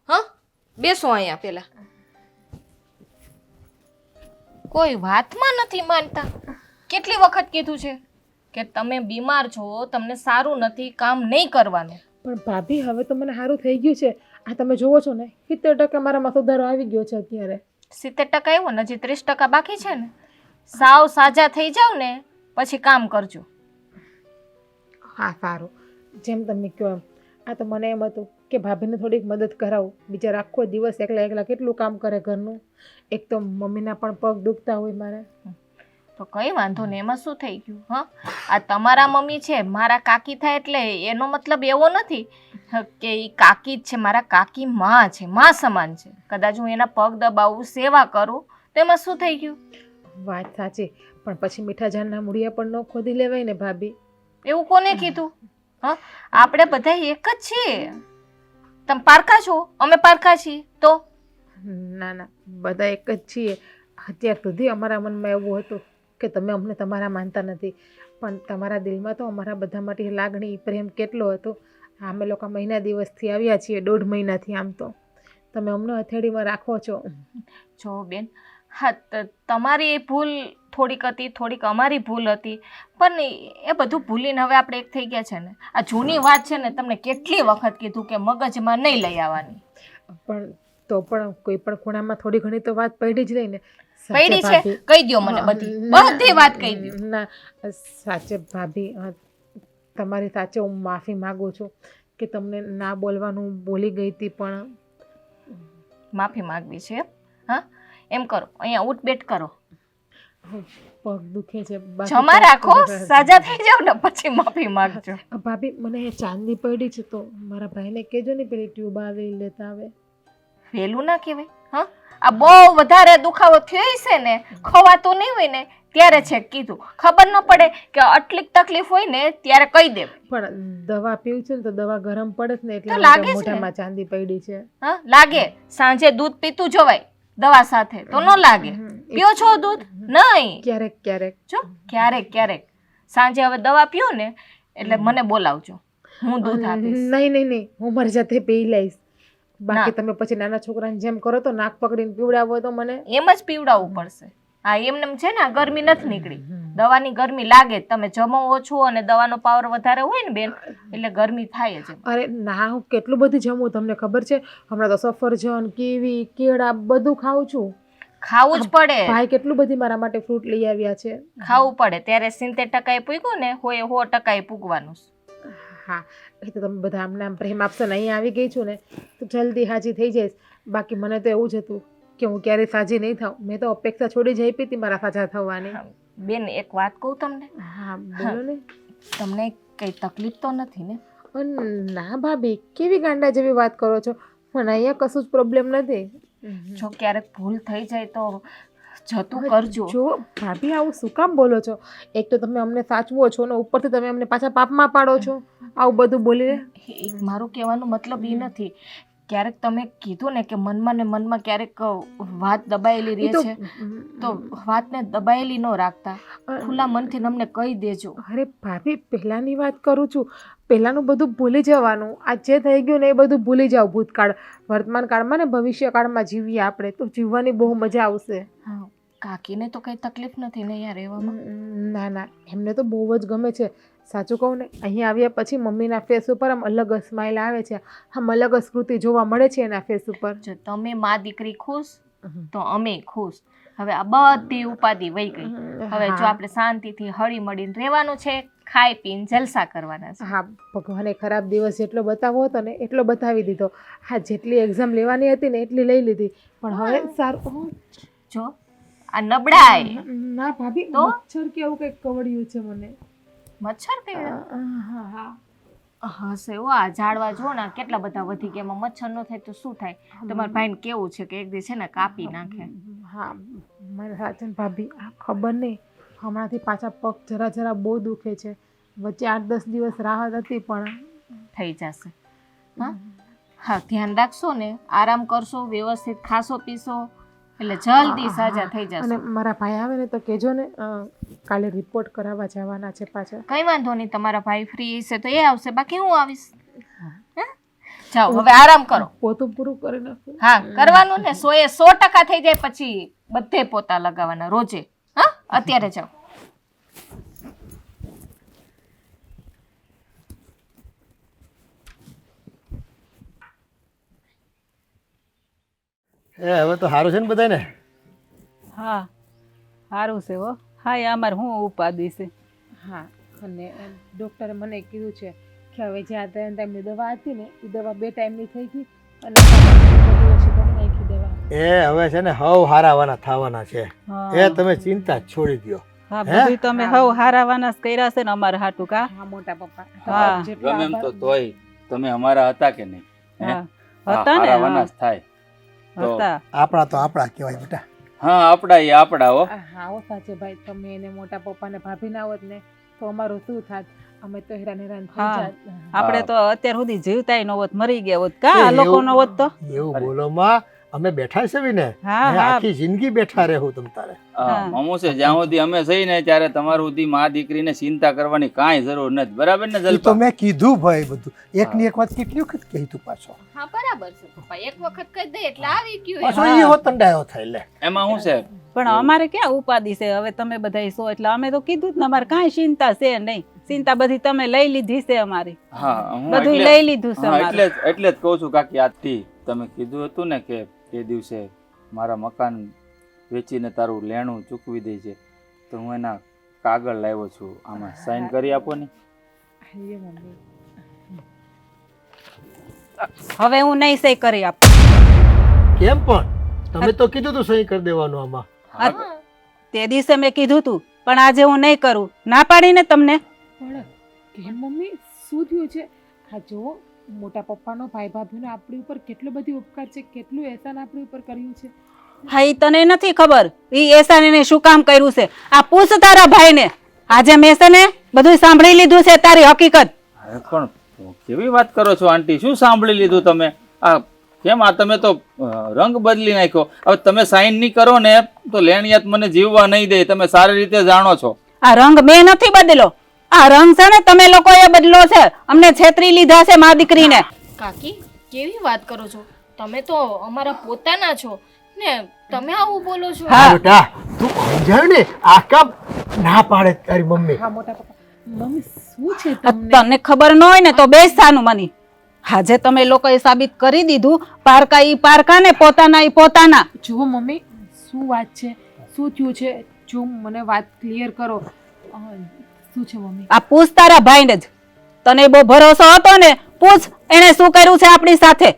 હા બેસો અહીંયા પેલા. કોઈ વાતમાં નથી માનતા. કેટલી વખત કીધું છે કે તમે બીમાર છો, તમને સારું નથી, કામ નહીં કરવાનું. પણ ભાભી હવે તો મને સારું થઈ ગયું છે. આ તમે જોવો છો ને 70% મારામાં સુધારો આવી ગયો છે અત્યારે. 70% આવ્યો ને, હજી 30% બાકી છે ને. સાવ સાજા થઈ જાવ ને પછી કામ કરજો. હા સારું, જેમ તમે કહો એમ. આ તો મને એમ હતું કે ભાભીને થોડીક મદદ કરાવું. બિચારા આખો દિવસ એકલા એકલા કેટલું કામ કરે ઘરનું. એક તો મમ્મીના પણ પગ દુખતા હોય મારે. તો કંઈ વાંધો નહીં, એમાં શું થઈ ગયું? હા આ તમારા મમ્મી છે, મારા કાકી થાય એટલે એનો મતલબ એવો નથી કે એ કાકી જ છે. મારા કાકી માં છે, માં સમાન છે. કદાચ હું એના પગ દબાવું, સેવા કરું તો એમાં શું થઈ ગયું? વાત સાચી, પણ પછી મીઠા ઝાડના મૂળિયા પણ ન ખોદી લેવાય ને ભાભી. એવું કોને કીધું? હા આપણે બધા એક જ છીએ. તમે પારકા છો, અમે પારકા છીએ. તો ના ના, બધા એક જ છીએ. અત્યાર સુધી અમારા મનમાં એવું હતું કે તમે અમને તમારા માનતા નથી, પણ તમારા દિલમાં તો અમારા બધા માટે લાગણી પ્રેમ કેટલો હતો. અમે લોકો મહિના દિવસથી આવ્યા છીએ, 1.5 મહિનાથી. આમ તો તમે અમને હથેળીમાં રાખો છો. જો બેન, હા તમારી ભૂલ થોડીક હતી, થોડીક અમારી ભૂલ હતી, પણ એ બધું ભૂલીને હવે આપણે એક થઈ ગયા છે ને. આ જૂની વાત છે ને, તમને કેટલી વખત કીધું કે મગજમાં નહીં લઈ આવવાની. પણ તો પણ કોઈ પણ ખૂણામાં થોડી ઘણી તો વાત પડી જ રહી ને. પડી છે? કહી દો મને બધી વાત કહી દો. ના સાચે ભાભી, તમારી સાચે હું માફી માગું છું કે તમને ના બોલવાનું બોલી ગઈ હતી. પણ માફી માગવી છે? હા એમ કરો, અહીંયા ઉઠ બેઠ કરો. પગ દુખે છે બાકી જમા તો- રાખો, સાજા થઈ જાવ ને પછી માફી માંગજો. ભાભી મને એ ચાંદી પડી છે તો મારા ભાઈને કહેજો ને પેલી ટ્યુબ આવી લેતા આવે. વહેલું ના કહેવાય. હા, આ બહુ વધારે દુખાવો થયો છે ને, ખવાતું નહીં હોય ને ત્યારે છે કીધું. ખબર ન પડે કે આટલી તકલીફ હોય ને ત્યારે કહી દે. પણ દવા પીવું છે ને તો દવા ગરમ પડે જ ને એટલે તો લાગે જ ને. મોઢામાં ચાંદી પડી છે. હા લાગે, સાંજે દૂધ પીતું જવાય દવા સાથે તો ન લાગે. પીઓ છો દૂધ? નહીં. ક્યારેક ક્યારેક જો ક્યારેક ક્યારેક સાંજે હવે દવા પીઓ ને એટલે મને બોલાવજો, હું દૂધ આપીશ. નહીં નહીં નહીં હું મારી જાતે પી લઈશ. બાકી ના. તમે પછી નાના છોકરાને જેમ કરો તો નાક પકડીને પીવડાવો તો મને એમ જ પીવડાવવું પડશે. હા એમને છે ને આ ગરમી નથી નીકળી, દવાની ગરમી લાગે જ. તમે જમો ઓછું અને દવાનો પાવર વધારે હોય ને બેન એટલે ગરમી થાય જ. અરે ના હું કેટલું બધું જમું તમને ખબર છે. હમણાં તો સફરજન કીવી કેળા બધું ખાઉં છું. ખાવું જ પડે, ભાઈ કેટલું બધી મારા માટે ફ્રૂટ લઈ આવ્યા છે. ખાવું પડે. ત્યારે 70% પૂગ્યું ને હોય 100% પૂગવાનું. હા એ તો તમે બધા આમને આમ પ્રેમ આપશો ને અહીંયા આવી ગઈ છું ને તો જલ્દી હાજી થઈ જઈશ. બાકી મને તો એવું જ હતું કે હું ક્યારેય સાજી નહીં થાઉં. મેં તો અપેક્ષા છોડી જ આપી હતી મારા સાજા થવાની. બેન એક વાત કહું તમને, હા બોલો ને. તમને કઈ તકલીફ તો નથી ને? ના ભાભી કેવી ગાંડા જેવી વાત કરો છો. મને અહીંયા કશું જ પ્રોબ્લેમ નથી. જો ક્યારેક ભૂલ થઈ જાય તો જતું કરજો. જો ભાભી આવું શું કામ બોલો છો? એક તો તમે અમને સાચવો છો ને ઉપરથી તમે અમને પાછા પાપમાં પાડો છો આવું બધું બોલીને. એક મારું કહેવાનો મતલબ એ નથી. ક્યારેક તમે કીધું ને કે મનમાં ને મનમાં ક્યારેક વાત દબાયેલી રહે છે તો વાતને દબાયેલી ન રાખતા, ખુલ્લા મનથી અમને કહી દેજો. અરે ભાભી પહેલાંની વાત કરું છું. પહેલાંનું બધું ભૂલી જવાનું. આ જે થઈ ગયું ને એ બધું ભૂલી જાઓ. ભૂતકાળ વર્તમાન કાળમાં ને ભવિષ્ય કાળમાં જીવીએ આપણે તો જીવવાની બહુ મજા આવશે. હા કાકીને તો કઈ તકલીફ નથી ને અહીંયા રહેવામાં? ના ના એમને તો બહુ જ ગમે છે. સાચું કહું ને અહીંયા આવ્યા પછી મમ્મીના ફેસ ઉપર આમ અલગ જ સ્માઇલ આવે છે. આમ અલગ જ સ્મૃતિ જોવા મળે છે એના ફેસ ઉપર. જો તમે મા દીકરી ખુશ તો અમે ખુશ. હવે આ બધી ઉપાધિ વહી ગઈ. હવે જો આપણે શાંતિથી હળી મળીને રહેવાનું છે, ખાઈ પીને જલસા કરવાના છે. હા ભગવાને ખરાબ દિવસ જેટલો બતાવવો હતો ને એટલો બતાવી દીધો. હા જેટલી એક્ઝામ લેવાની હતી ને એટલી લઈ લીધી. પણ હવે સારું. જો આ નબળાય ના ભાભી તો? મચ્છર કેવું કંઈક કવડ્યું છે મને. મચ્છર કેવડા હા હા હશે હો. આ ઝાડવા જો ને કેટલા બધા વધી ગયા, એમાં મચ્છર ન થાય તો શું થાય? તમારા ભાઈને કેવું છે કે એક દિવસ છે ને કાપી નાખે. હા મારા સાચન ભાભી આ ખબર નહીં હમણાંથી પાછા પગ જરા જરા બહુ દુખે છે. વચ્ચે 8-10 દિવસ રાહત હતી પણ થઈ જશે. હા હા ધ્યાન રાખશો ને, આરામ કરશો, વ્યવસ્થિત ખાશો પીશો એટલે જલ્દી સાજા થઈ જશે. અને મારા ભાઈ આવે ને તો કહેજો ને કાલે રિપોર્ટ કરાવવા જવાના છે પાછા. કઈ વાંધો નહીં, તમારા ભાઈ ફ્રી હશે તો એ આવશે, બાકી હું આવીશ. હે? જાઓ હવે આરામ કરો. પોતું પૂરું કરી નાખું. હા કરવાનું ને, 100% થઈ જાય પછી બધે પોતા લગાવવાના રોજે. હા અત્યારે જાઓ. હવે તો સારું છે ને બધાને? હા સારું છે હો. હા એ અમારે શું ઉપાધિ છે? હા અને ડૉક્ટરે મને કીધું છે કે હવે જે આ 3 ટાઈમની દવા હતી ને એ દવા 2 ટાઈમની થઈ ગઈ અને બધી ઓછી કરી નાખી દવા. હવે છે ને હવ હારાવાના થવાના છે. હા. તમે ચિંતા જ છોડી દો. હા બધું તમે હવ હારાવાના જ કર્યા છે ને અમારે હાટું કા? હા મોટા પપ્પા હા. જેટલો ગમે એમ તો આભાર- તોય તમે અમારા હતા કે નહીં? હે? હા હા, હતા ને? હારાવાના હા, જ થાય. તો હતા. આપણા તો આપણા કહેવાય બેટા. હા આપડા એ આપડા હો. હા હો સાચે ભાઈ તમે એને મોટા પપ્પાને ભાભી ના હોત ને તો અમારું શું થાત? અમે તો હેરાન હેરાન થઈ હા. જાત. આપણે તો અત્યાર સુધી જીવતાય ન હોત, મરી ગયા હોત કા આ લોકો ન હોત તો. એવું બોલો માં, અમે બેઠા છે ને હા હા આખી જિંદગી બેઠા રહેવું તમ તારે. હા. મામુ છે જ્યાં સુધી અમે સહી ને ત્યારે તમારું સુધી મા દીકરીને ચિંતા કરવાની કાંઈ જરૂર નથી. બરાબર ને એ તો જલપા? મેં કીધું ભાઈ બધું. એકની એક વાત કેટલી વખત કહી તું પાછો. હા બરાબર છે પપ્પા, એક વખત કહી દે એટલે આવી ગયું. પાછો ઈ હો તંડાયો થાય લે. એમાં શું છે? પણ અમારે ક્યાં ઉપાધિ છે? હવે તમે બધા સો એટલે અમે તો કીધું જ ને અમારે કાંઈ ચિંતા છે નહીં. ચિંતા બધી તમે લઈ લીધી છે અમારી. હા હું બધું એટલે- લઈ લીધું છે હા, અમારે. એટલે જ કહું છું કાકી, આજથી તમે કીધું હતું ને કે એ દિવસે મારા મકાન વેચીને તારું લેણું ચૂકવી દે છે, તો હું એના કાગળ લાવ્યો છું. આમાં સાઈન કરી આપો ને. એ મમ્મી હવે હું નહીં સહી કરી આપું. કેમ પણ? તમે તો કીધું તું સહી કરી દેવાનું આમાં. તે દિવસે મેં કીધું તું, પણ આજે હું નહીં કરું. ના પાડીને તમને. પણ કેમ મમ્મી, શું થયું છે? હા જો, મોટા પપ્પાનો ભાઈ ભાભીનો આપણી ઉપર કેટલો બધી ઉપકાર છે, કેટલું એહસાન આપણી ઉપર કર્યું છે. હા, ઈ તને નથી ખબર ઈ એસાનીને શું કામ કર્યું છે. આ પૂછ તારા ભાઈને. આજે મેં છે ને બધું સાંભળી લીધું છે, તારી હકીકત. અરે પણ કેવી વાત કરો છો આંટી? શું સાંભળી લીધું તમે? આ કેમ આ તમે તો રંગ બદલી નાખ્યો. હવે તમે સાઈન નહીં કરો ને તો લેણિયાત મને જીવવા નહીં દે. તમે સારી રીતે જાણો છો. આ રંગ મેં નથી બદલ્યો. આ રંગ છે ને તમે લોકોએ બદલો છે. અમને છેતરી લીધા છે મા દીકરીને. કાકી કેવી વાત કરો છો? તમે તો અમારા પોતાના છો ને તમે આવું બોલો છો? હા બેટા, તું સમજાય ને. આ કામ ના પાડે તારી મમ્મી. હા મોટા પપ્પા, મમ્મી શું છે આ તમને? તને ખબર ન હોય ને તો બેસ થાનું મની. આજે તમે લોકોએ સાબિત કરી દીધું, પારકા ઈ પારકા ને પોતાના ઈ પોતાના. જુઓ મમ્મી, શું વાત છે? શું થયું છે? જો મને વાત ક્લિયર કરો. શું છે મમ્મી? આ પૂછ તારા ભાઈને જ. તને બહુ ભરોસો હતો ને, પૂછ એને શું કર્યું છે આપણી સાથે.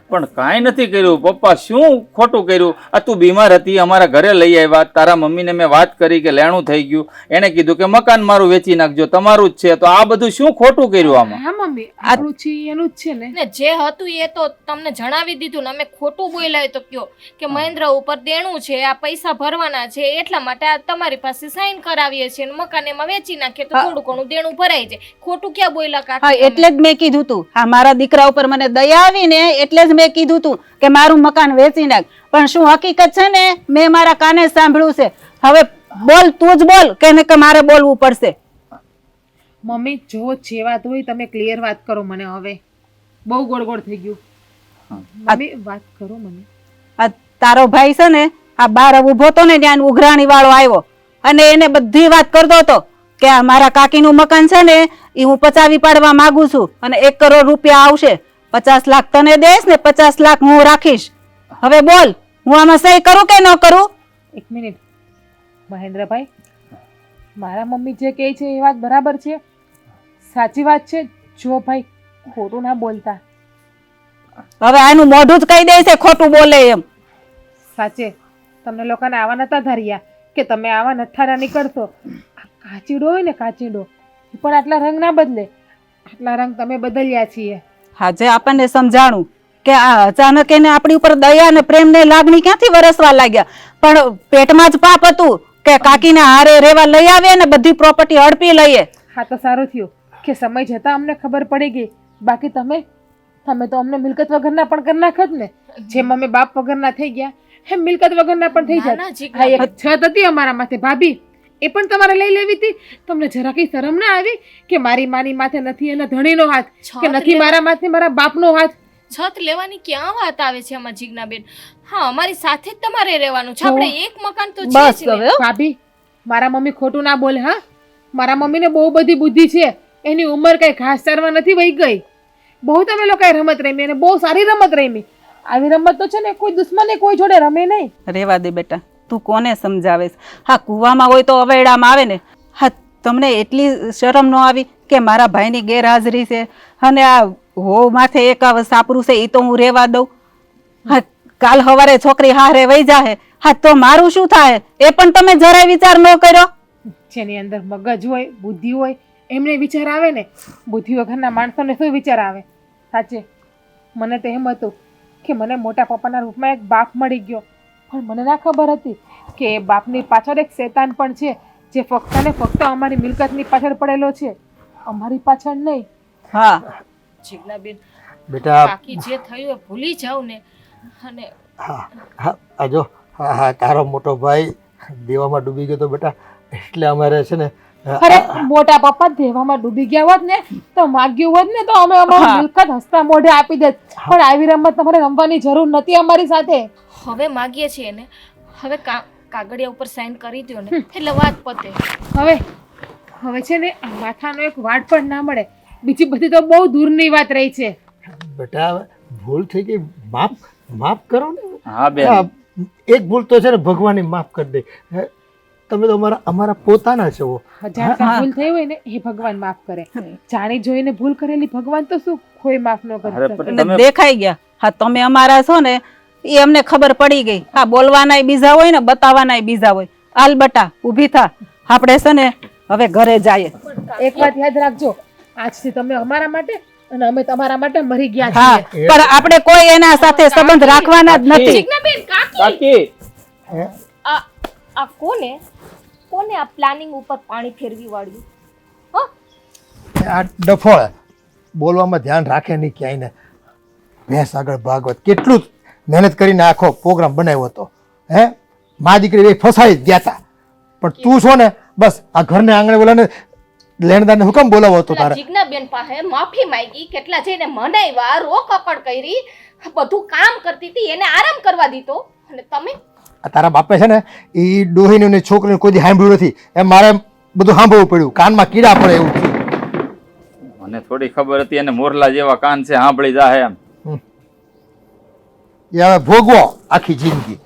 પણ કાંઈ નથી કર્યું પપ્પા. શું ખોટું કર્યું? આ તું બીમાર હતી, અમારા ઘરે લઈ આવ્યા. તારા મમ્મીને મેં વાત કરી કે લેણું થઈ ગયું. એને કીધું કે મકાન મારું વેચી નાખજો, તમારું જ છે. તો આ બધું શું ખોટું કર્યું આમાં? હા મમ્મી, આપણું છે એનું જ છે ને. ને જે હતું એ તો તમને જણાવી દીધું ને અમે ખોટું બોલ્યા હોય તો કયો કે મહેન્દ્ર ઉપર દેણું છે, આ પૈસા ભરવાના છે, એટલા માટે આ તમારી પાસે સાઈન કરાવીએ છીએ અને મકાન એમાં વેચી નાખીએ તો થોડું ઘણું દેણું ભરાઈ જાય. ખોટું ક્યાં બોલ્યા હા, કાકી? એટલે જ મેં કીધું તું. હા, મારા દીકરા ઉપર મને દયા આવી ને એટલે જ મેં કીધું તું કે મારું મકાન વેચી નાખ. પણ શું હકીકત છે ને મેં મારા કાને સાંભળ્યું છે. હવે બોલ, તું જ બોલ કે મારે બોલવું પડશે. મમ્મી જો જે વાત હોય તમે ક્લિયર વાત કરો મને. હવે બહુ ગોળ ગોળ થઈ ગયું. મમ્મી વાત કરો મને. આ તારો ભાઈ છે ને આ બાર ઉભો તો ને ત્યાં ઉઘરાણી વાળો આવ્યો અને એને બધી વાત કરતો હતો કે આ મારા કાકીનું મકાન છે ને એ હું પચાવી પાડવા માંગુ છું અને 1 કરોડ રૂપિયા આવશે. 50 લાખ તને દઈશ ને 50 લાખ હું રાખીશ. હવે બોલ, હું આમાં સહી કરું કે ન કરું? એક મિનિટ મહેન્દ્રભાઈ, મારા મમ્મી જે કહે છે એ વાત બરાબર છે, સાચી વાત છે. જો ભાઈ ખોટું ના બોલતા. હવે આનું મોઢું જ કહી દે છે ખોટું બોલે એમ. સાચે તમને લોકોને આવા નતા ધાર્યા કે તમે આવા નઠ્ઠારા નીકળશો. આ કાચીડો હોય ને કાચીડો, એ પણ આટલા રંગ ના બદલે. આટલા રંગ તમે બદલ્યા છીએ. આજે આપણને સમજાણું કે આ અચાનક એને આપણી ઉપર દયા અને પ્રેમ ને લાગણી ક્યાંથી વરસવા લાગ્યા. પણ પેટમાં જ પાપ હતું કે કાકીને હારે રેવા લઈ આવે ને બધી પ્રોપર્ટી હડપી લઈએ. હા તો સારું થયું કે સમય જતા અમને ખબર પડી ગઈ. બાકી તમે તો અમને મિલકત વગરના પણ કરી નાખત ને. જેમ અમે બાપ વગરના થઈ ગયા એમ મિલકત વગરના પણ થઈ ના, જાય. ના, જીગા. હા, એક છત હતી અમારા માથે ભાભી, એ પણ તમારે લઈ લેવી હતી. તમને જરા કઈ શરમ ના આવી કે મારી માની માથે નથી એના ધણીનો હાથ, કે નથી મારા માથે મારા બાપનો હાથ? છત લેવાની ક્યાં વાત આવે છે આમાં જીજ્ઞાબેન? હા, અમારી સાથે જ તમારે રહેવાનું છે. આપણે એક મકાન તો છે બસ જ ને. હવે ભાભી, મારા મમ્મી ખોટું ના બોલે. હા, મારા મમ્મીને બહુ બધી બુદ્ધિ છે. એની ઉંમર કઈ ખાસ ચારવા નથી વહી ગઈ. બહુ તમે લોકોએ રમત રમી અને બહુ સારી રમત રમી. આવી રમત તો છે ને કોઈ દુશ્મને કોઈ જોડે રમે નહીં. રેવા દે બેટા, તું કોને સમજાવે? હા, કૂવામાં હોય તો અવેડામાં આવે ને. હા, તમને એટલી શરમ ન આવી કે મારા ભાઈની ગેરહાજરી છે અને આ હો માથે એક સાપરું છે એ તો હું રેવા દઉં? હા, કાલ સવારે છોકરી હારે વહી જાહે. હા, તો મારું શું થાય એ પણ તમે જરાય વિચાર ન કર્યો? જેની અંદર મગજ હોય, બુદ્ધિ હોય, એમને વિચાર આવે ને. બુદ્ધિ વગરના માણસોને શું વિચાર આવે? સાચે મને તો એમ હતું કે મને મોટા પપ્પાના રૂપમાં એક બાપ મળી ગયો, પણ મને ના ખબર હતી કે એ બાપની પાછળ એક શેતાન પણ છે જે ફક્ત ને ફક્ત અમારી મિલકતની પાછળ પડેલો છે, અમારી પાછળ નહીં. હા જીજ્ઞાબેન, બેટા કાકી જે થયું એ ભૂલી જાવ ને. અને હા હા, આ જો હા હા, તારો મોટો ભાઈ દેવામાં ડૂબી ગયો તો બેટા, એટલે અમારે છે ને અરે મોટા પપ્પા દેવામાં ડૂબી ગયા હોત ને તો માગ્યું હોત ને તો અમે અમારી મિલકત હસતા મોઢે આપી દેત. પણ આવી રમત તમારે રમવાની જરૂર નથી અમારી સાથે. હવે માગીએ છીએ ને, હવે કાગળિયા ઉપર સાઈન કરી દો ને એટલે વાત પતે. હવે છે ને આ માથાનો એક વાળ પણ ના મળે. બીજી બધી તો બહુ દૂરની વાત રહી છે. બેટા ભૂલ થઈ ગઈ, માફ કરો ને. હા બેન, હા, એક ભૂલ તો છે ને ભગવાન માફ કરી દે. તમે તો અમારા પોતાના છો. હજાર ભૂલ થઈ હોય ને એ ભગવાન માફ કરે. જાણી જોઈને ભૂલ કરેલી ભગવાન તો શું કોઈ માફ ન કરી અરે શકે. પણ અને દેખાઈ ગયા. હા, તમે અમારા છો ને એ અમને ખબર પડી ગઈ. હા, બોલવાના બીજા હોય ને બતાવવાના બીજા હોય. આલ બટા ઊભી થા, આપણે છે ને હવે ઘરે જઈએ. એક વાત યાદ રાખજો, આજથી તમે અમારા માટે અને અમે તમારા માટે મરી ગયા હા, છીએ. પણ આપણે કોઈ એના સાથે સંબંધ રાખવાના જ નથી. જીજ્ઞાબેન, કાકી કાકી આ આ કોને આ પ્લાનિંગ ઉપર પાણી ફેરવી વાળ્યું? આ ડફોળ બોલવામાં ધ્યાન રાખે નહીં ક્યાંય ને. ભેંસ આગળ ભાગવત કેટલું મહેનત કરીને આખો પ્રોગ્રામ બનાવ્યો હતો. મા દીકરી બે ફસાઈ જ ગયા હતા. પણ તું છો ને બસ આ ઘરને આંગણે બોલાને લેણદારને હુકમ બોલાવો હતો તારે. જીજ્ઞાબેન પાસે માફી માંગી, કેટલા જઈને મનાવ્યા, રોકકડ કરી, બધું કામ કરતી હતી, એને આરામ કરવા દીધો. અને તમે આ તારા બાપે છે ને એ ડોહીને ને છોકરીને કોઈ દી સાંભળ્યું નથી. એમ મારે બધું સાંભળવું પડ્યું, કાનમાં કીડા પડે એવું થયું. મને થોડી ખબર હતી અને મોરલા જેવા કાન છે સાંભળી જાહે એમ. એ હવે ભોગવો આખી જિંદગી.